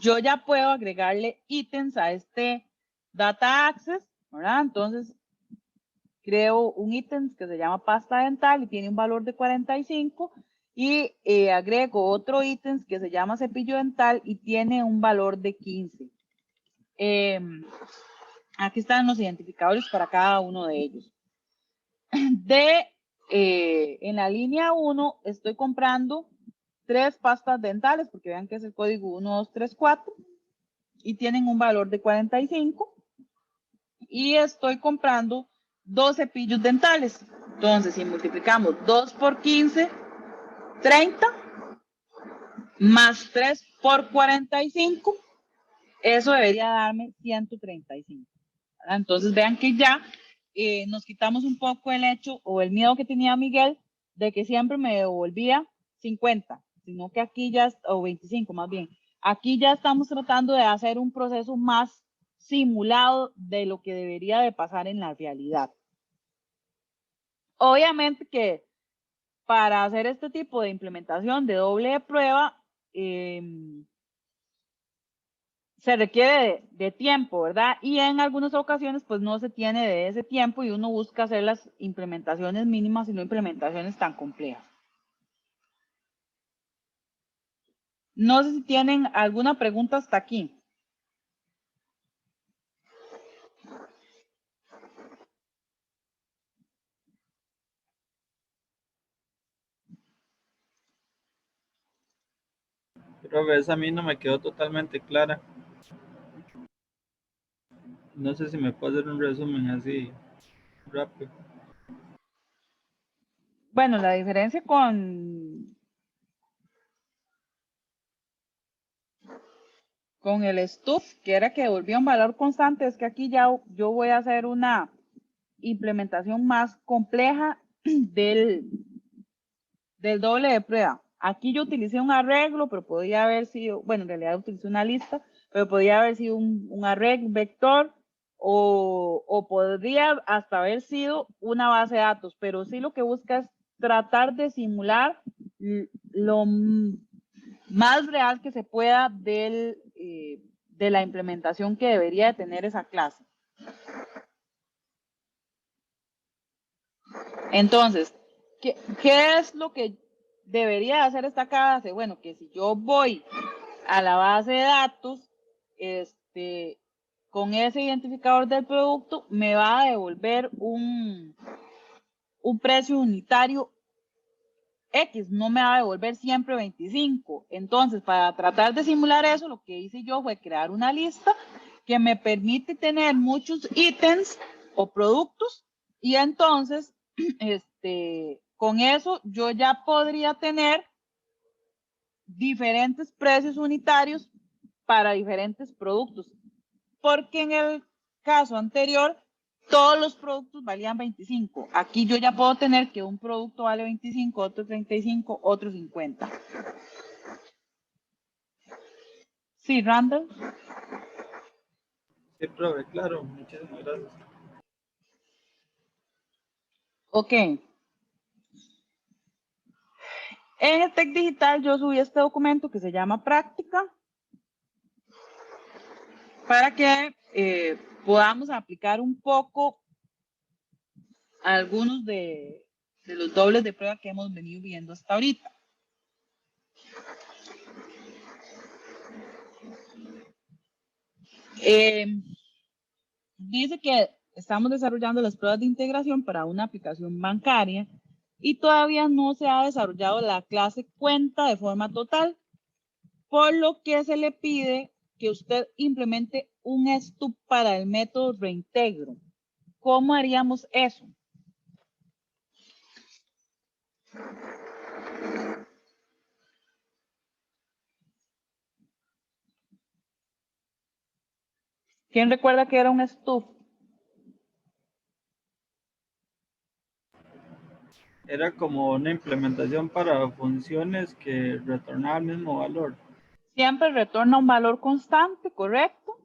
yo ya puedo agregarle ítems a este data access, ¿verdad? Entonces creo un ítem que se llama pasta dental y tiene un valor de 45 y agrego otro ítem que se llama cepillo dental y tiene un valor de 15. Aquí están los identificadores para cada uno de ellos. En la línea 1 estoy comprando 3 pastas dentales, porque vean que es el código 1, 2, 3, 4, y tienen un valor de 45. Y estoy comprando 2 cepillos dentales. Entonces, si multiplicamos 2 por 15, 30, más 3 por 45, eso debería darme 135. Entonces, vean que ya nos quitamos un poco el hecho o el miedo que tenía Miguel de que siempre me devolvía 50, sino que aquí ya, o 25 más bien, aquí ya estamos tratando de hacer un proceso más simulado de lo que debería de pasar en la realidad. Obviamente que para hacer este tipo de implementación de doble prueba, se requiere de tiempo, ¿verdad? Y en algunas ocasiones, pues no se tiene de ese tiempo y uno busca hacer las implementaciones mínimas y no implementaciones tan complejas. No sé si tienen alguna pregunta hasta aquí. Pero esa a mí no me quedó totalmente clara. No sé si me puede hacer un resumen así rápido. Bueno, la diferencia con el stuff, que era que devolvía un valor constante, es que aquí ya yo voy a hacer una implementación más compleja del doble de prueba. Aquí yo utilicé un arreglo, pero podría haber sido, bueno, en realidad utilicé una lista, pero podría haber sido un arreglo, vector, o podría hasta haber sido una base de datos, pero sí lo que busca es tratar de simular lo más real que se pueda de la implementación que debería de tener esa clase. Entonces, ¿qué es lo que debería hacer esta clase? Bueno, que si yo voy a la base de datos, con ese identificador del producto, me va a devolver un precio unitario X, no me va a devolver siempre 25. Entonces, para tratar de simular eso, lo que hice yo fue crear una lista que me permite tener muchos ítems o productos y entonces, con eso yo ya podría tener diferentes precios unitarios para diferentes productos. Porque en el caso anterior, todos los productos valían 25. Aquí yo ya puedo tener que un producto vale 25, otro 35, otro 50. Sí, Randall. Sí, profe, claro, muchísimas gracias. Ok. En el TEC Digital yo subí este documento que se llama práctica para que podamos aplicar un poco algunos de los dobles de prueba que hemos venido viendo hasta ahorita. Dice que estamos desarrollando las pruebas de integración para una aplicación bancaria y todavía no se ha desarrollado la clase cuenta de forma total, por lo que se le pide que usted implemente un STUB para el método reintegro. ¿Cómo haríamos eso? ¿Quién recuerda que era un STUB? Era como una implementación para funciones que retornaban el mismo valor. Siempre retorna un valor constante, ¿correcto?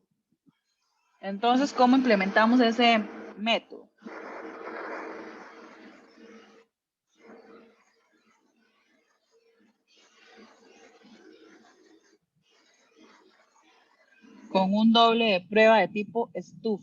Entonces, ¿cómo implementamos ese método? Con un doble de prueba de tipo STUB.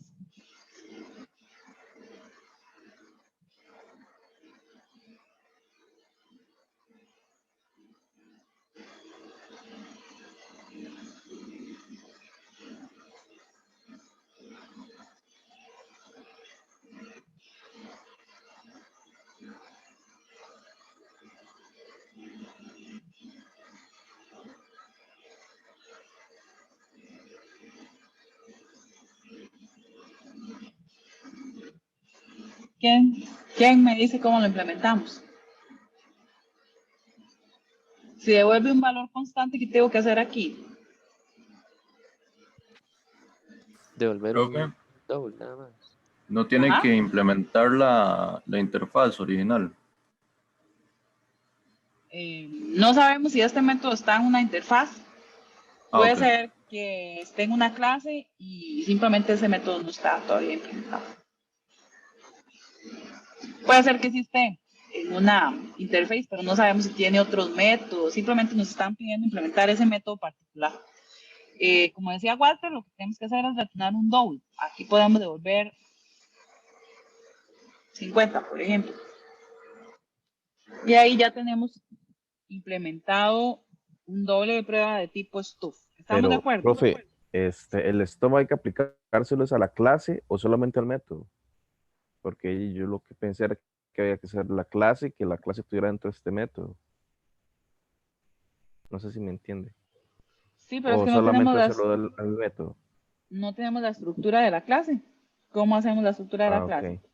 ¿Quién me dice cómo lo implementamos? Si devuelve un valor constante, ¿qué tengo que hacer aquí? Devolver Profe, un double nada más. no tiene Ajá. que implementar la interfaz original. No sabemos si este método está en una interfaz. Puede Ok. ser que esté en una clase y simplemente ese método no está todavía implementado. Puede ser que sí esté en una interface, pero no sabemos si tiene otros métodos. Simplemente nos están pidiendo implementar ese método particular. Como decía Walter, lo que tenemos que hacer es retornar un double. Aquí podemos devolver 50, por ejemplo. Y ahí ya tenemos implementado un doble de prueba de tipo STUB. ¿Estamos de Pero, acuerdo? profe, el STOM hay que aplicárselos a la clase o solamente al método. Porque yo lo que pensé era que había que ser la clase y que la clase estuviera dentro de este método. No sé si me entiende. Sí, pero es O que solamente hacerlo al método. no tenemos la estructura de la clase. ¿Cómo hacemos la estructura de la Ah, clase? ok.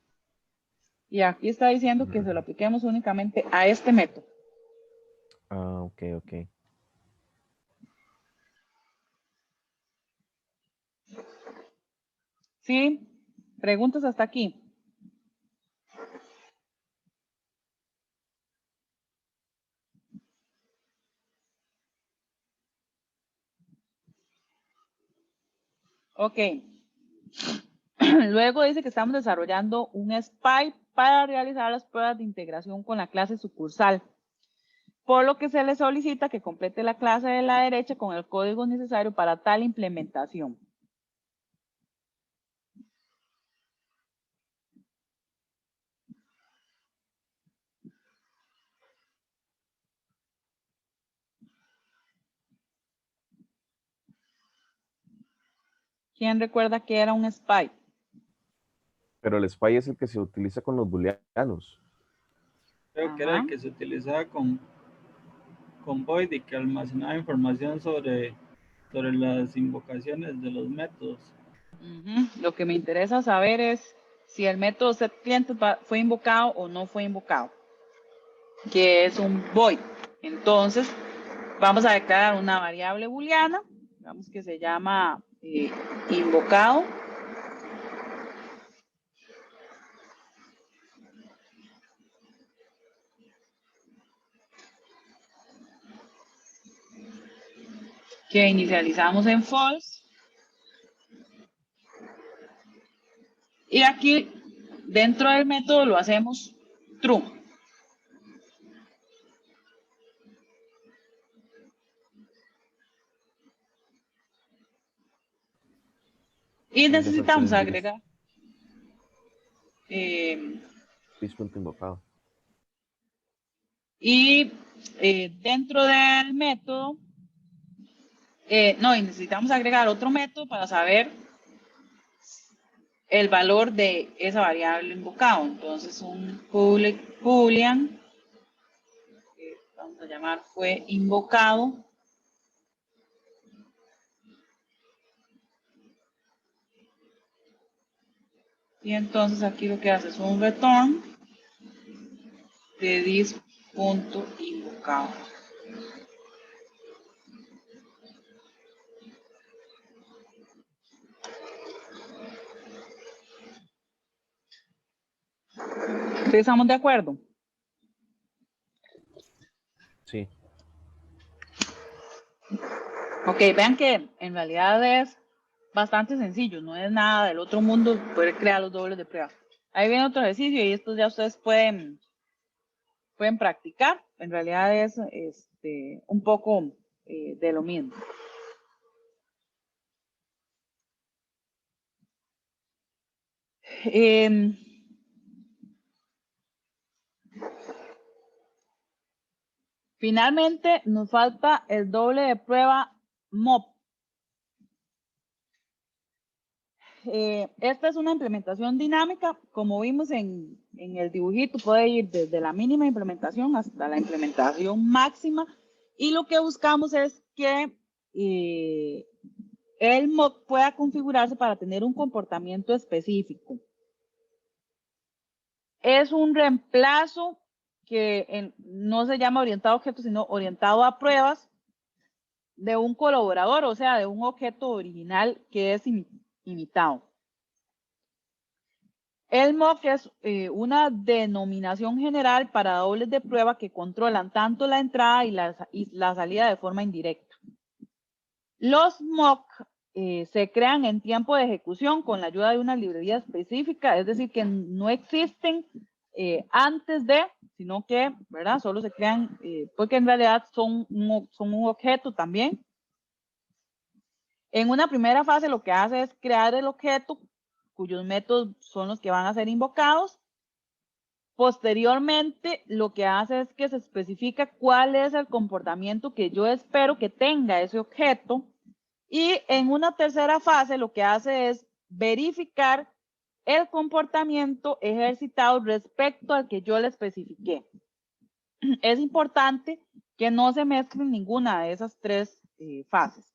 Y aquí está diciendo que se lo apliquemos únicamente a este método. Ah, ok, ok. ¿Sí? ¿Preguntas hasta aquí? Ok. Luego dice que estamos desarrollando un SPY para realizar las pruebas de integración con la clase sucursal, por lo que se le solicita que complete la clase de la derecha con el código necesario para tal implementación. ¿Quién recuerda que era un SPY? Pero el SPY es el que se utiliza con los booleanos. Creo que era el que se utilizaba con Void y que almacenaba información sobre las invocaciones de los métodos. Lo que me interesa saber es si el método setCliente fue invocado o no fue invocado, que es un void. Entonces, vamos a declarar una variable booleana, digamos que se llama invocado. Que inicializamos en false. Y aquí, dentro del método, lo hacemos true. Y Ahí le falta necesitamos el agregar punto invocado. y dentro del método, no, y necesitamos agregar otro método para saber el valor de esa variable invocado. Entonces un public boolean, que vamos a llamar fue invocado, y entonces aquí lo que hace es un return de this.invocado. ¿Estamos de acuerdo? Sí. Ok, vean que en realidad es bastante sencillo, no es nada del otro mundo poder crear los dobles de prueba. Ahí viene otro ejercicio y estos ya ustedes pueden practicar. En realidad es un poco de lo mismo. Finalmente nos falta el doble de prueba MOP. Esta es una implementación dinámica, como vimos en el dibujito, puede ir desde la mínima implementación hasta la implementación máxima, y lo que buscamos es que el mock pueda configurarse para tener un comportamiento específico. Es un reemplazo que no se llama orientado a objetos, sino orientado a pruebas de un colaborador, o sea, de un objeto original que es imitado. El mock es una denominación general para dobles de prueba que controlan tanto la entrada y la salida de forma indirecta. Los mock se crean en tiempo de ejecución con la ayuda de una librería específica, es decir, que no existen antes de, sino que, ¿verdad? Solo se crean, porque en realidad son un objeto también. En una primera fase lo que hace es crear el objeto, cuyos métodos son los que van a ser invocados. Posteriormente, lo que hace es que se especifica cuál es el comportamiento que yo espero que tenga ese objeto. Y en una tercera fase, lo que hace es verificar el comportamiento ejercitado respecto al que yo le especifiqué. Es importante que no se mezclen ninguna de esas tres fases.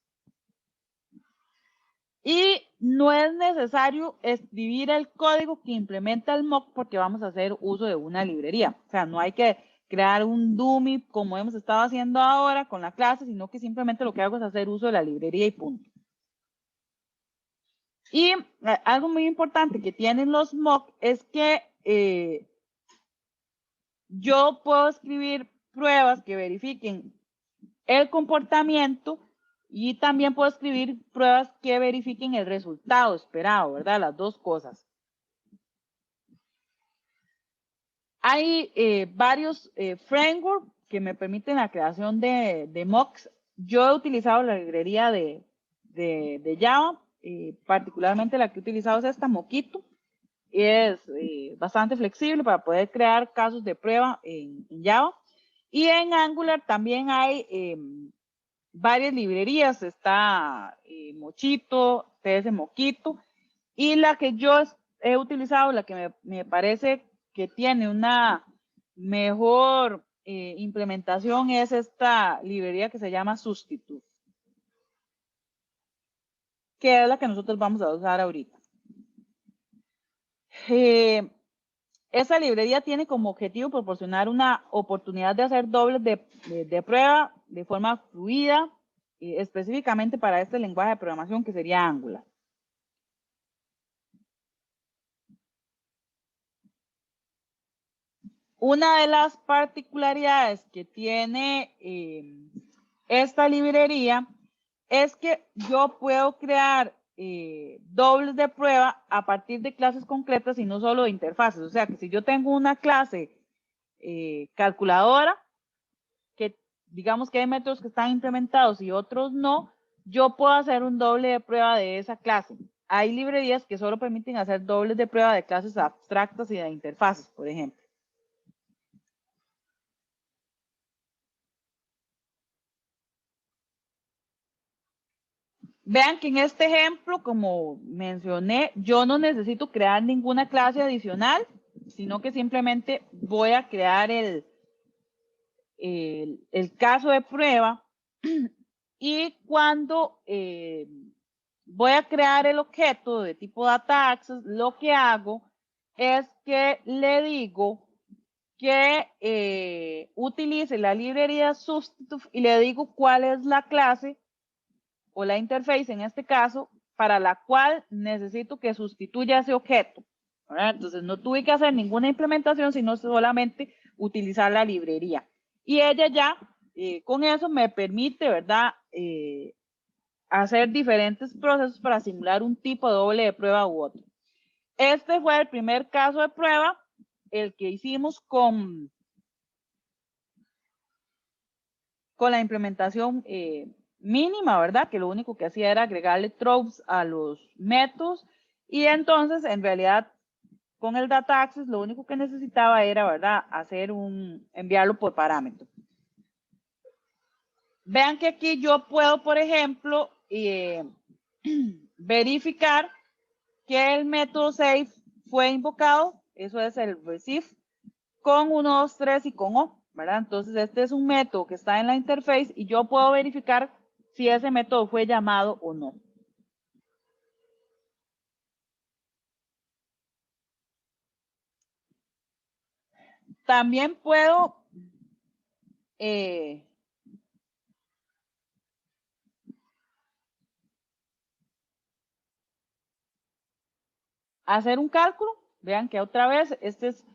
Y no es necesario escribir el código que implementa el mock porque vamos a hacer uso de una librería. O sea, no hay que crear un dummy como hemos estado haciendo ahora con la clase, sino que simplemente lo que hago es hacer uso de la librería y punto. Y algo muy importante que tienen los mock es que yo puedo escribir pruebas que verifiquen el comportamiento y también puedo escribir pruebas que verifiquen el resultado esperado, ¿verdad? Las dos cosas. Hay varios frameworks que me permiten la creación de mocks. Yo he utilizado la librería de Java, particularmente la que he utilizado es esta, Mockito. Es bastante flexible para poder crear casos de prueba en Java. Y en Angular también hay varias librerías, está Mochito, TS Mockito, y la que yo he utilizado, la que me parece que tiene una mejor implementación es esta librería que se llama Substitute, que es la que nosotros vamos a usar ahorita. Esa librería tiene como objetivo proporcionar una oportunidad de hacer dobles de prueba de forma fluida, específicamente para este lenguaje de programación que sería Angular. Una de las particularidades que tiene esta librería es que yo puedo crear dobles de prueba a partir de clases concretas y no solo de interfaces. O sea que si yo tengo una clase calculadora, que digamos que hay métodos que están implementados y otros no, yo puedo hacer un doble de prueba de esa clase. hay librerías que solo permiten hacer dobles de prueba de clases abstractas y de interfaces, por ejemplo. Vean que en este ejemplo, como mencioné, yo no necesito crear ninguna clase adicional, sino que simplemente voy a crear el caso de prueba y cuando voy a crear el objeto de tipo data access, lo que hago es que le digo que utilice la librería substitute y le digo cuál es la clase o la interface en este caso para la cual necesito que sustituya ese objeto, ¿verdad? Entonces no tuve que hacer ninguna implementación, sino solamente utilizar la librería. Y ella ya con eso me permite, ¿verdad? Hacer diferentes procesos para simular un tipo de doble de prueba u otro. Este fue el primer caso de prueba, el que hicimos con la implementación mínima, ¿verdad? Que lo único que hacía era agregarle tropes a los métodos y entonces en realidad con el data access lo único que necesitaba era, ¿verdad? Enviarlo por parámetro. Vean que aquí yo puedo, por ejemplo, verificar que el método save fue invocado, eso es el receive, con 1, 2, 3 y con O, ¿verdad? Entonces este es un método que está en la interface y yo puedo verificar si ese método fue llamado o no. También puedo hacer un cálculo. Vean que otra vez, este es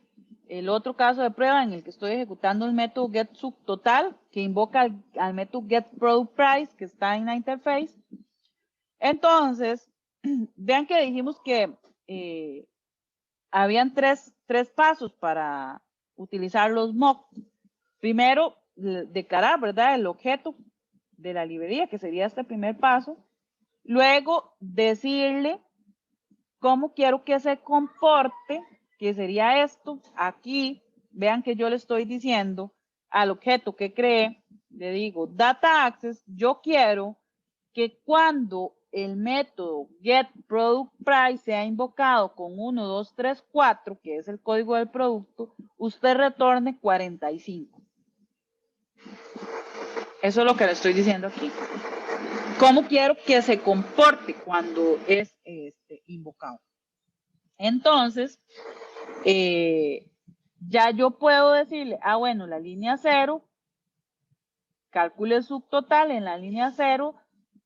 el otro caso de prueba en el que estoy ejecutando el método getSubTotal, que invoca al método getProductPrice, que está en la interface. Entonces, vean que dijimos que habían tres pasos para utilizar los mocks. Primero, declarar, ¿verdad?, el objeto de la librería, que sería este primer paso. Luego, decirle cómo quiero que se comporte, que sería esto. Aquí, vean que yo le estoy diciendo al objeto que creé, le digo data access, yo quiero que cuando el método getProductPrice sea invocado con 1, 2, 3, 4, que es el código del producto, usted retorne 45. Eso es lo que le estoy diciendo aquí. ¿Cómo quiero que se comporte cuando es invocado? Entonces, ya yo puedo decirle, bueno, la línea 0, calcule el subtotal en la línea 0,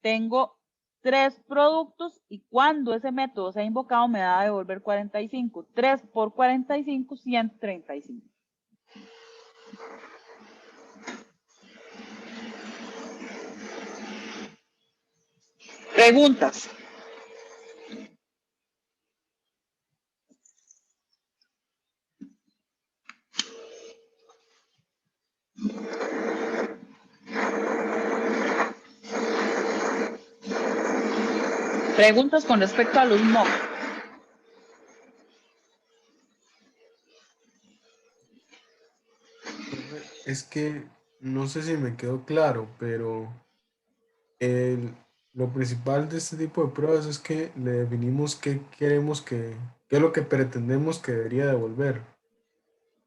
tengo 3 productos y cuando ese método sea invocado me da a devolver 45. 3 por 45, 135. Preguntas. Preguntas con respecto a los mocks. Es que no sé si me quedó claro, pero lo principal de este tipo de pruebas es que le definimos qué queremos qué es lo que pretendemos que debería devolver.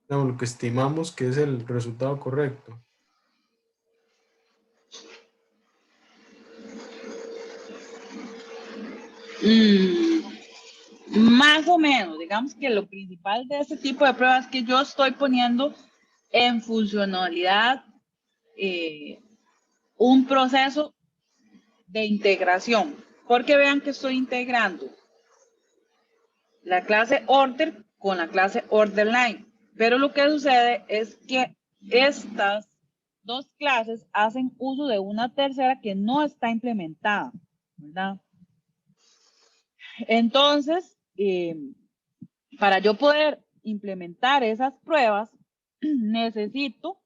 No, lo que estimamos que es el resultado correcto. Más o menos, digamos que lo principal de este tipo de pruebas es que yo estoy poniendo en funcionalidad un proceso de integración, porque vean que estoy integrando la clase order con la clase orderLine, pero lo que sucede es que estas dos clases hacen uso de una tercera que no está implementada, ¿verdad? Entonces, para yo poder implementar esas pruebas, necesito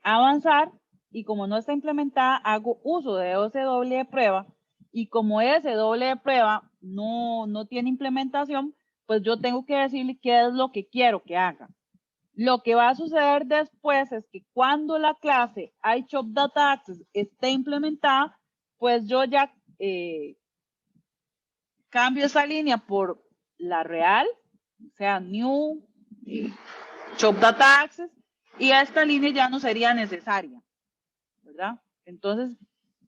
avanzar y como no está implementada, hago uso de ese doble de prueba y como ese doble de prueba no tiene implementación, pues yo tengo que decirle qué es lo que quiero que haga. Lo que va a suceder después es que cuando la clase iChop Data Access esté implementada, pues yo ya cambio esa línea por la real, o sea, New Chop Data Access, y esta línea ya no sería necesaria, ¿verdad? Entonces,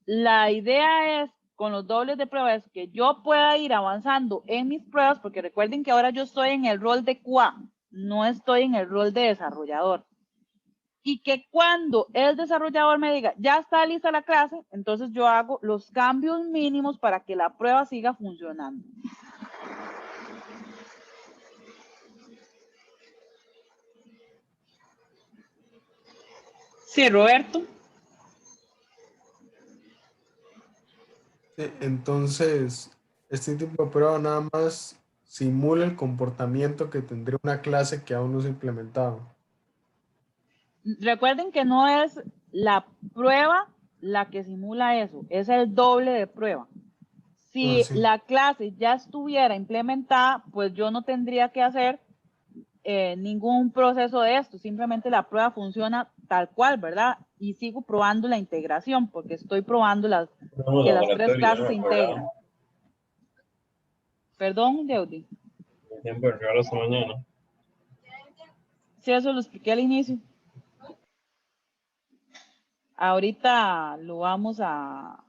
la idea es, con los dobles de prueba, es que yo pueda ir avanzando en mis pruebas, porque recuerden que ahora yo estoy en el rol de QA, no estoy en el rol de desarrollador. Y que cuando el desarrollador me diga, ya está lista la clase, entonces yo hago los cambios mínimos para que la prueba siga funcionando. Sí, Roberto. Sí, entonces, este tipo de prueba nada más simula el comportamiento que tendría una clase que aún no se ha implementado. Recuerden que no es la prueba la que simula eso, es el doble de prueba. Si Sí. la clase ya estuviera implementada, pues yo no tendría que hacer ningún proceso de esto, simplemente la prueba funciona tal cual, ¿verdad? Y sigo probando la integración, porque estoy probando que las tres clases se integren. Perdón, Deudi. Siempre regalo esta mañana. Sí, eso lo expliqué al inicio. Ahorita lo vamos a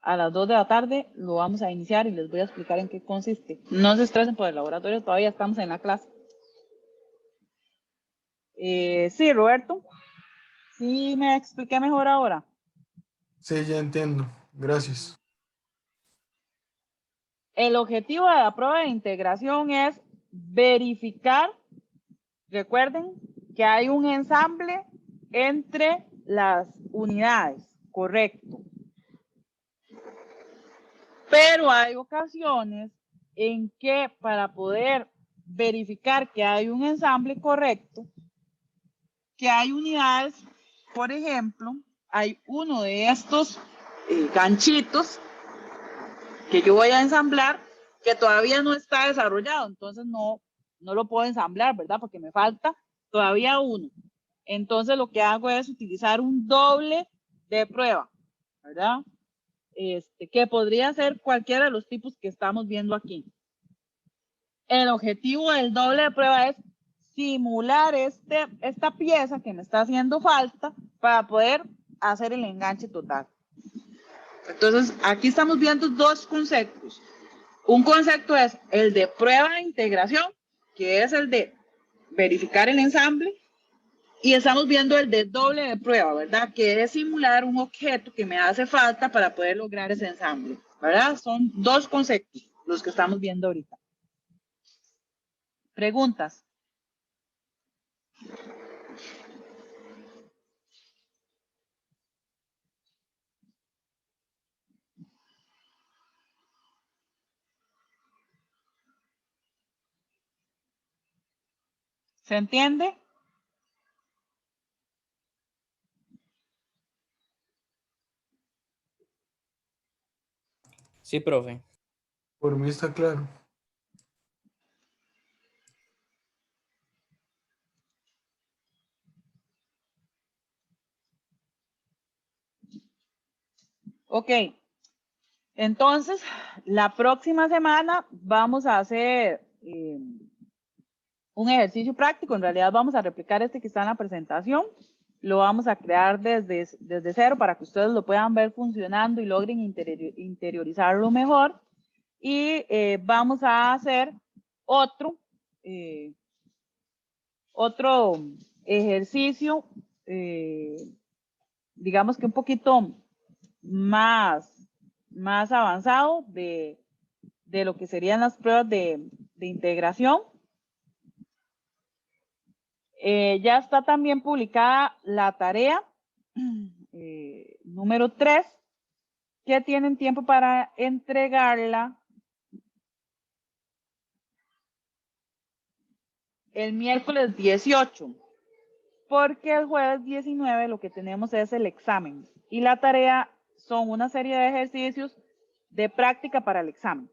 las 2 de la tarde, lo vamos a iniciar y les voy a explicar en qué consiste. No se estresen por el laboratorio, todavía estamos en la clase. Sí, Roberto. Sí, me expliqué mejor ahora. Sí, ya entiendo. Gracias. El objetivo de la prueba de integración es verificar, recuerden, que hay un ensamble entre las unidades, correcto. Pero hay ocasiones en que para poder verificar que hay un ensamble correcto, que hay unidades, por ejemplo, hay uno de estos ganchitos que yo voy a ensamblar que todavía no está desarrollado, entonces no lo puedo ensamblar, ¿verdad? Porque me falta todavía uno. Entonces lo que hago es utilizar un doble de prueba, ¿verdad? Que podría ser cualquiera de los tipos que estamos viendo aquí. El objetivo del doble de prueba es simular esta pieza que me está haciendo falta para poder hacer el enganche total. Entonces, aquí estamos viendo dos conceptos. Un concepto es el de prueba de integración, que es el de verificar el ensamble, y estamos viendo el de doble de prueba, ¿verdad? Que es simular un objeto que me hace falta para poder lograr ese ensamble, ¿verdad? Son dos conceptos los que estamos viendo ahorita. ¿Preguntas? ¿Se entiende? Sí, profe. Por mí está claro. Ok. Entonces, la próxima semana vamos a hacer un ejercicio práctico. En realidad vamos a replicar este que está en la presentación. Lo vamos a crear desde cero para que ustedes lo puedan ver funcionando y logren interiorizarlo mejor. Y vamos a hacer otro ejercicio, digamos que un poquito más avanzado de lo que serían las pruebas de integración. Ya está también publicada la tarea número 3, que tienen tiempo para entregarla el miércoles 18, porque el jueves 19 lo que tenemos es el examen y la tarea son una serie de ejercicios de práctica para el examen.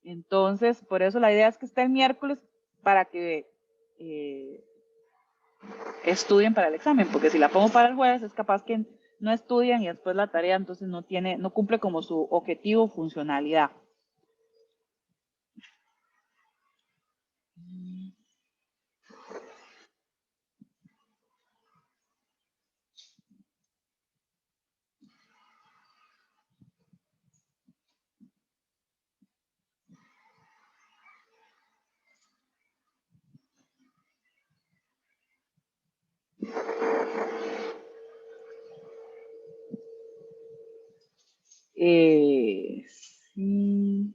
Entonces, por eso la idea es que esté el miércoles para que estudien para el examen, porque si la pongo para el jueves es capaz que no estudian y después la tarea entonces no cumple como su objetivo, funcionalidad. Sí.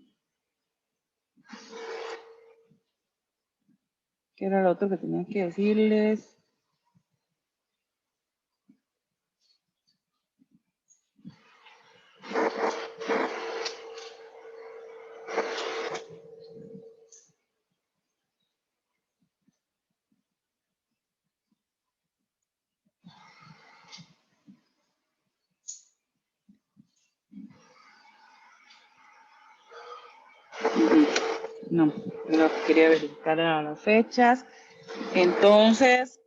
¿Qué era lo otro que tenía que decirles? No, lo que quería verificar eran las fechas. Entonces,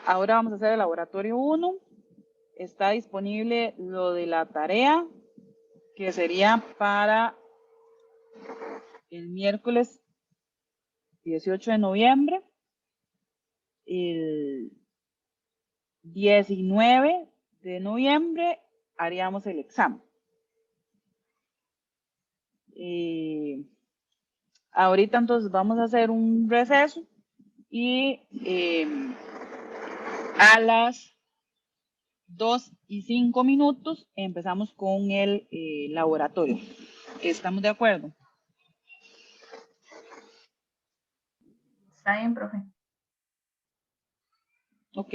ahora vamos a hacer el laboratorio 1. Está disponible lo de la tarea, que sería para el miércoles 18 de noviembre. El 19 de noviembre haríamos el examen. Ahorita entonces vamos a hacer un receso y a las 2:05 empezamos con el laboratorio. ¿Estamos de acuerdo? Está bien, profe. Ok,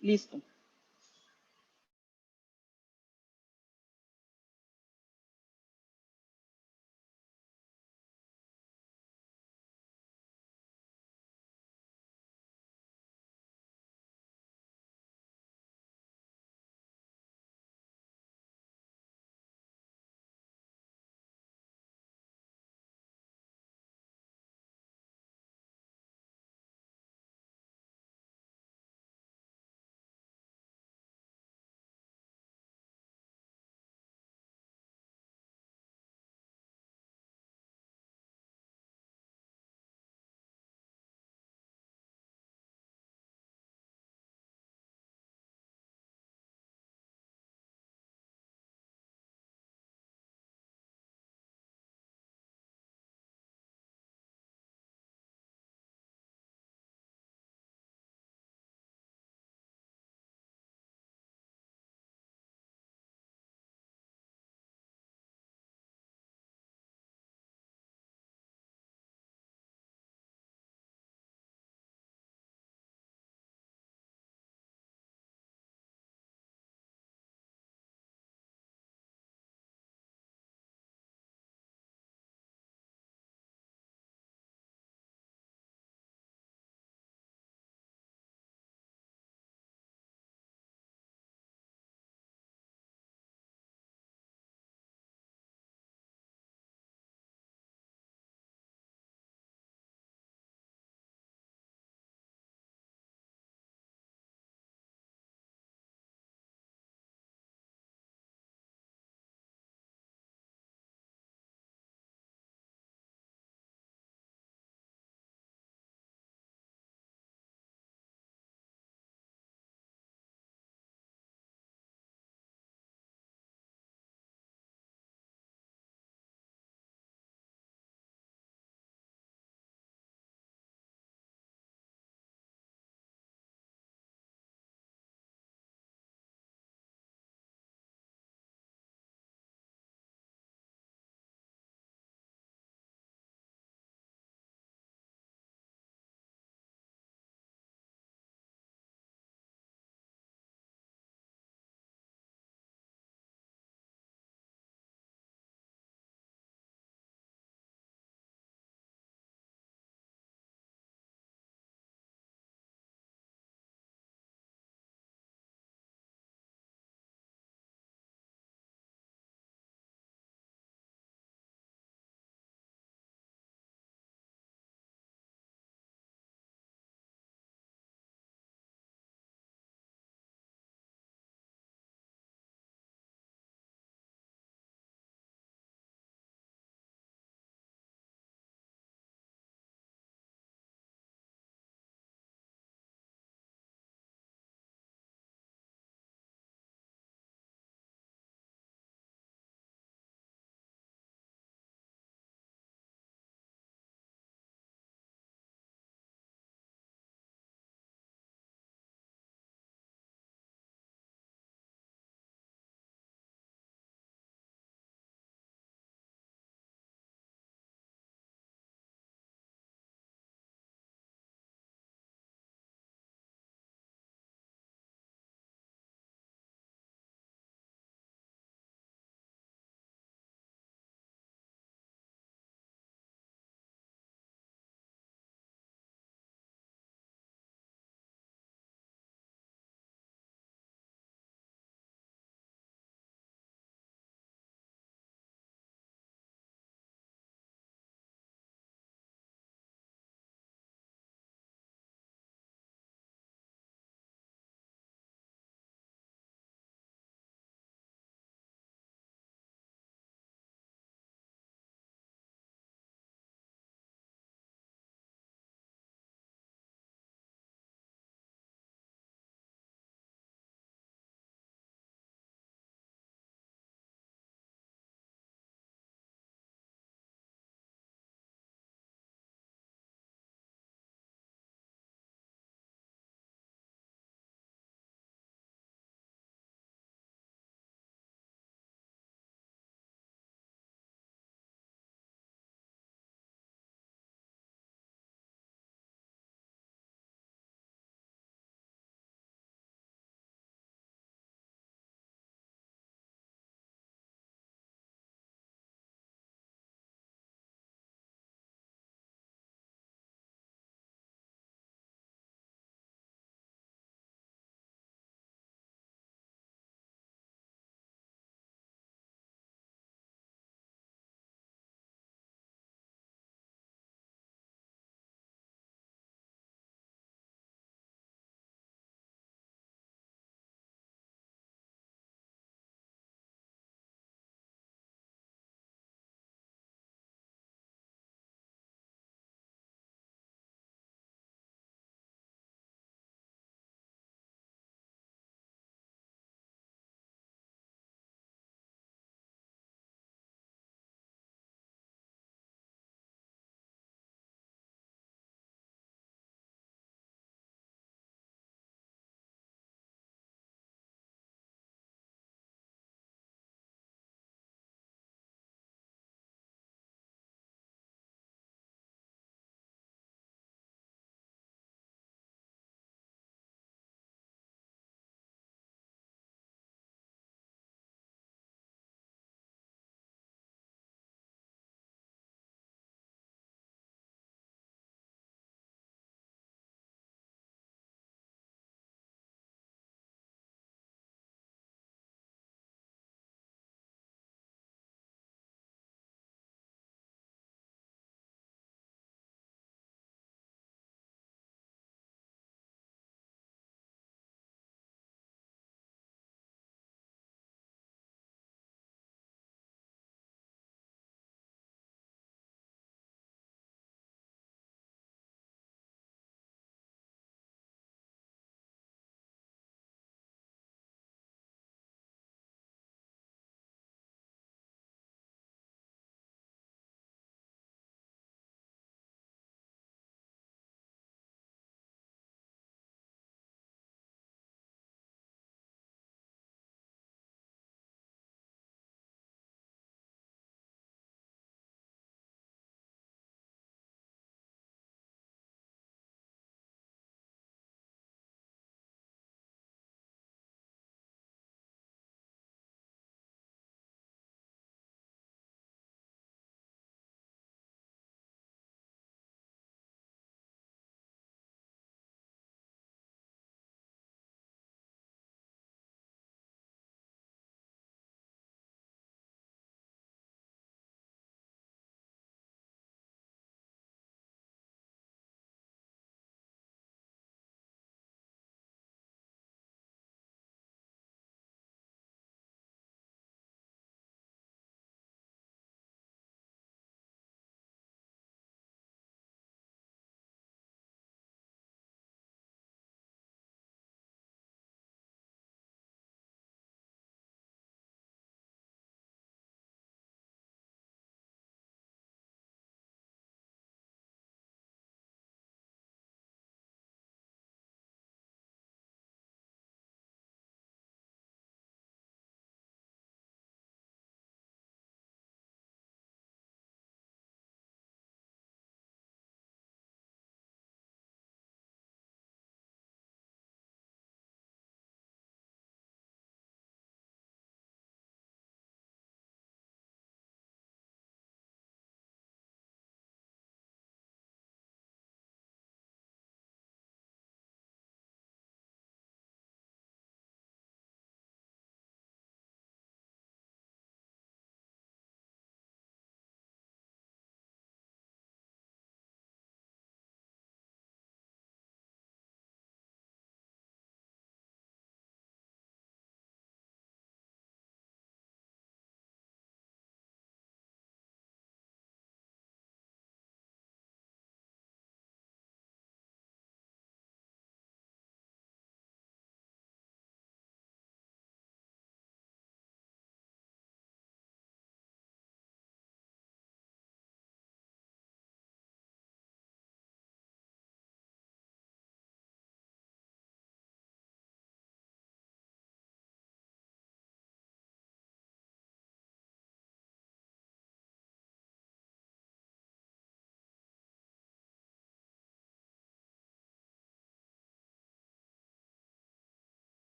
listo.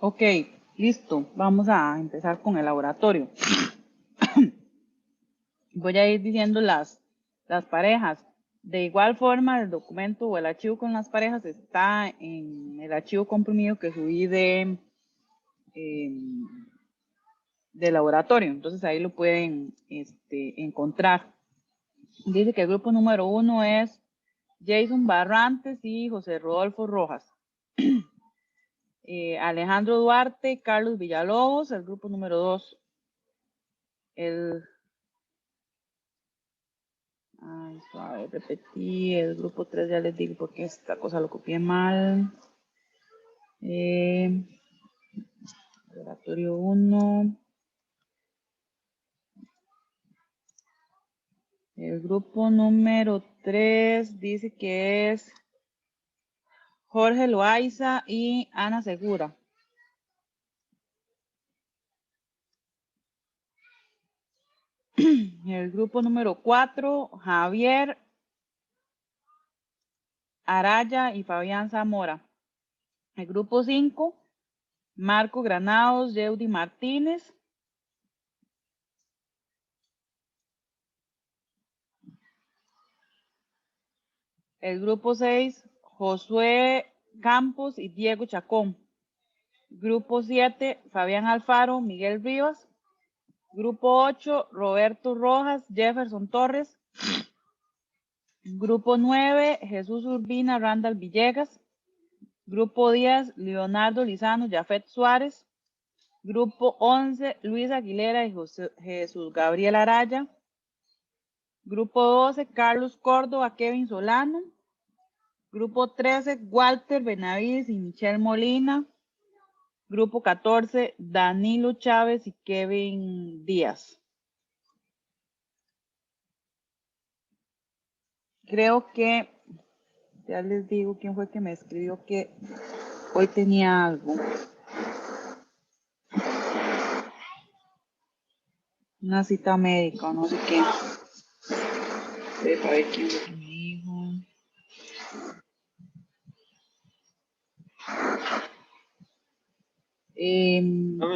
Ok, listo. Vamos a empezar con el laboratorio. Voy a ir diciendo las parejas. De igual forma, el documento o el archivo con las parejas está en el archivo comprimido que subí de laboratorio. Entonces ahí lo pueden encontrar. Dice que el grupo número 1 es Jason Barrantes y José Rodolfo Rojas. Alejandro Duarte, Carlos Villalobos, el grupo número 2. Suave, repetí, el grupo 3 ya les digo porque esta cosa lo copié mal. Laboratorio 1. El grupo número 3 dice que es Jorge Loaiza y Ana Segura. El grupo número 4, Javier Araya y Fabián Zamora. El grupo 5, Marco Granados, Yeudi Martínez. El grupo 6, Josué Campos y Diego Chacón. Grupo 7, Fabián Alfaro, Miguel Rivas. Grupo 8, Roberto Rojas, Jefferson Torres. Grupo 9, Jesús Urbina, Randall Villegas. Grupo 10, Leonardo Lizano, Jafet Suárez. Grupo 11, Luis Aguilera y Jesús Gabriel Araya. Grupo 12, Carlos Córdoba, Kevin Solano. Grupo 13, Walter Benavides y Michelle Molina. Grupo 14, Danilo Chávez y Kevin Díaz. Creo que, ya les digo quién fue que me escribió que hoy tenía algo. Una cita médica, no sé qué. Para ver quién fue que me dijo.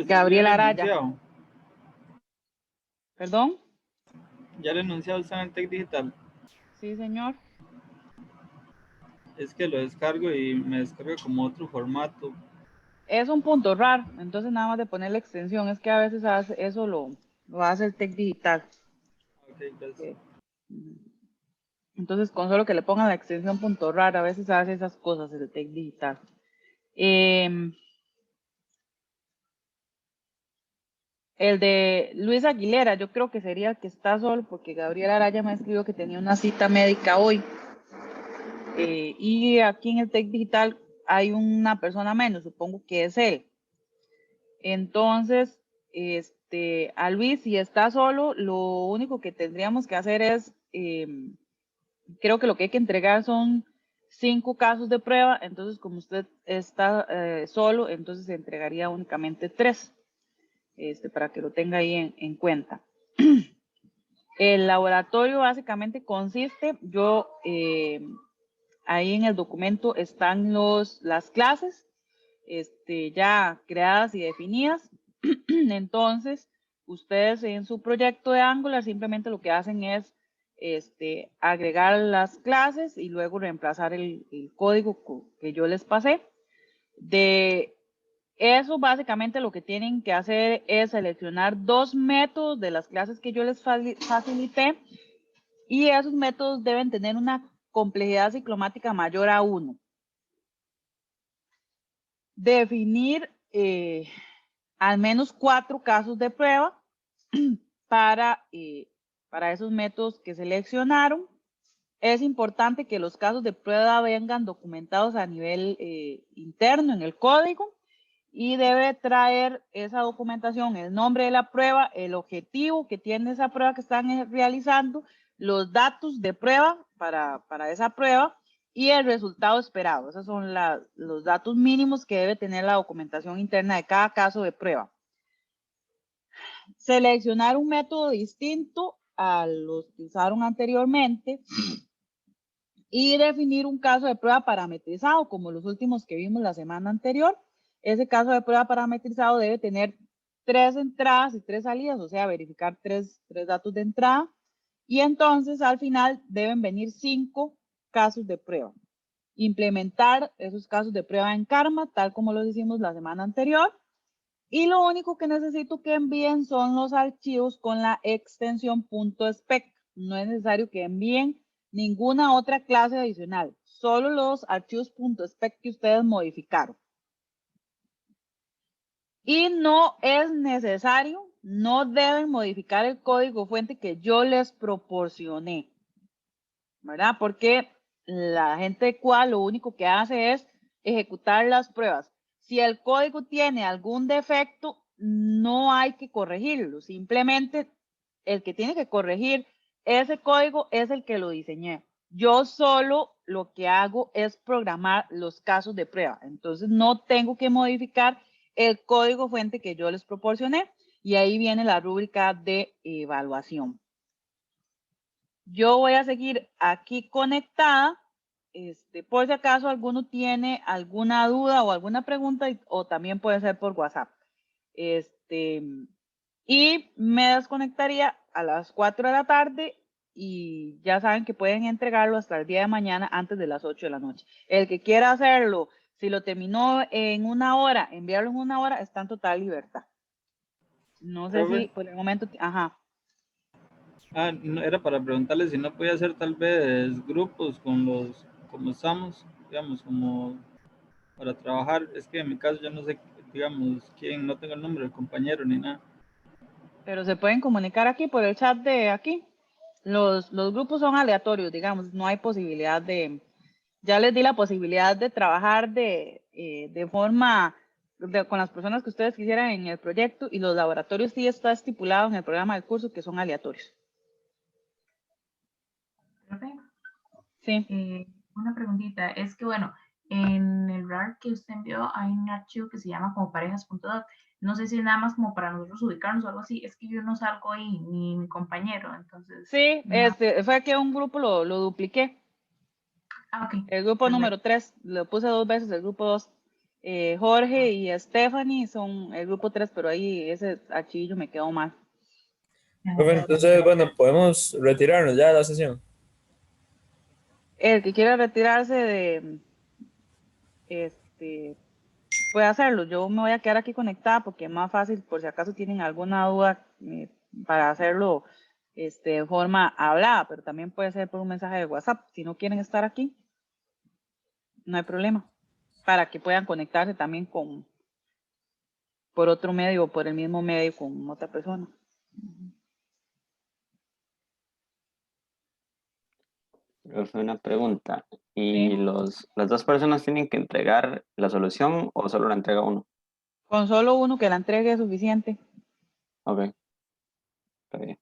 Gabriel Araya. ¿Perdón? ¿Ya el enunciado está en el TEC digital? Sí, señor. Es que lo descargo y me descarga como otro formato. Es un punto RAR, entonces nada más de poner la extensión. Es que a veces eso lo hace el TEC digital. Okay, gracias. Entonces con solo que le pongan la extensión punto RAR, a veces hace esas cosas el TEC digital. El de Luis Aguilera, yo creo que sería el que está solo, porque Gabriel Araya me escribió que tenía una cita médica hoy. Y aquí en el TEC digital hay una persona menos, supongo que es él. Entonces, a Luis, si está solo, lo único que tendríamos que hacer es, creo que lo que hay que entregar son 5 casos de prueba. Entonces, como usted está solo, entonces se entregaría únicamente 3. Para que lo tenga ahí en cuenta. El laboratorio básicamente consiste, ahí en el documento están las clases, ya creadas y definidas. Entonces, ustedes en su proyecto de Angular simplemente lo que hacen es agregar las clases y luego reemplazar el código que yo les pasé. De eso básicamente lo que tienen que hacer es seleccionar 2 métodos de las clases que yo les facilité, y esos métodos deben tener una complejidad ciclomática mayor a 1. Definir al menos 4 casos de prueba para esos métodos que seleccionaron. Es importante que los casos de prueba vengan documentados a nivel interno en el código. Y debe traer esa documentación, el nombre de la prueba, el objetivo que tiene esa prueba que están realizando, los datos de prueba para esa prueba y el resultado esperado. Esos son los datos mínimos que debe tener la documentación interna de cada caso de prueba. Seleccionar un método distinto a los que usaron anteriormente y definir un caso de prueba parametrizado, como los últimos que vimos la semana anterior. ese caso de prueba parametrizado debe tener 3 entradas y 3 salidas, o sea, verificar 3 datos de entrada. Y entonces al final deben venir 5 casos de prueba. Implementar esos casos de prueba en Karma, tal como lo hicimos la semana anterior. Y lo único que necesito que envíen son los archivos con la extensión .spec. No es necesario que envíen ninguna otra clase adicional, solo los archivos .spec que ustedes modificaron. Y no es necesario, no deben modificar el código fuente que yo les proporcioné, ¿verdad? Porque la gente de QA lo único que hace es ejecutar las pruebas. Si el código tiene algún defecto, no hay que corregirlo. Simplemente el que tiene que corregir ese código es el que lo diseñé. Yo solo lo que hago es programar los casos de prueba. Entonces no tengo que modificar el código fuente que yo les proporcioné. Y ahí viene la rúbrica de evaluación. Yo voy a seguir aquí conectada. Por si acaso alguno tiene alguna duda o alguna pregunta, o también puede ser por WhatsApp. Y me desconectaría a las 4 de la tarde y ya saben que pueden entregarlo hasta el día de mañana antes de las 8 de la noche. El que quiera hacerlo, si lo terminó en 1 hora, enviarlo en 1 hora, está en total libertad. No sé si por el momento, ajá. No, era para preguntarle si no podía hacer tal vez grupos con los, como estamos, digamos, como para trabajar. Es que en mi caso yo no sé, digamos, quién, no tengo el nombre del compañero ni nada. Pero se pueden comunicar aquí por el chat de aquí. Los grupos son aleatorios, digamos, no hay posibilidad de, ya les di la posibilidad de trabajar de forma, con las personas que ustedes quisieran en el proyecto, y los laboratorios sí está estipulado en el programa del curso que son aleatorios. Profe, Sí. una preguntita, es que bueno, en el RAR que usted envió hay un archivo que se llama como parejas.dot. No sé si es nada más como para nosotros ubicarnos o algo así, es que yo no salgo ahí, ni mi compañero, entonces. Sí, fue que un grupo lo dupliqué. Ah, ok. El grupo número 3, lo puse 2 veces, el grupo 2. Jorge y Stephanie son el grupo 3, pero ahí ese archivillo me quedó mal. Profe, entonces, bueno, podemos retirarnos ya de la sesión. El que quiera retirarse de, puede hacerlo. Yo me voy a quedar aquí conectada porque es más fácil, por si acaso tienen alguna duda, para hacerlo de forma hablada, pero también puede ser por un mensaje de WhatsApp. Si no quieren estar aquí, no hay problema, para que puedan conectarse también por otro medio o por el mismo medio con otra persona. Profe, una pregunta. ¿Y las dos personas tienen que entregar la solución o solo la entrega uno? Con solo uno que la entregue es suficiente. Ok. Está bien.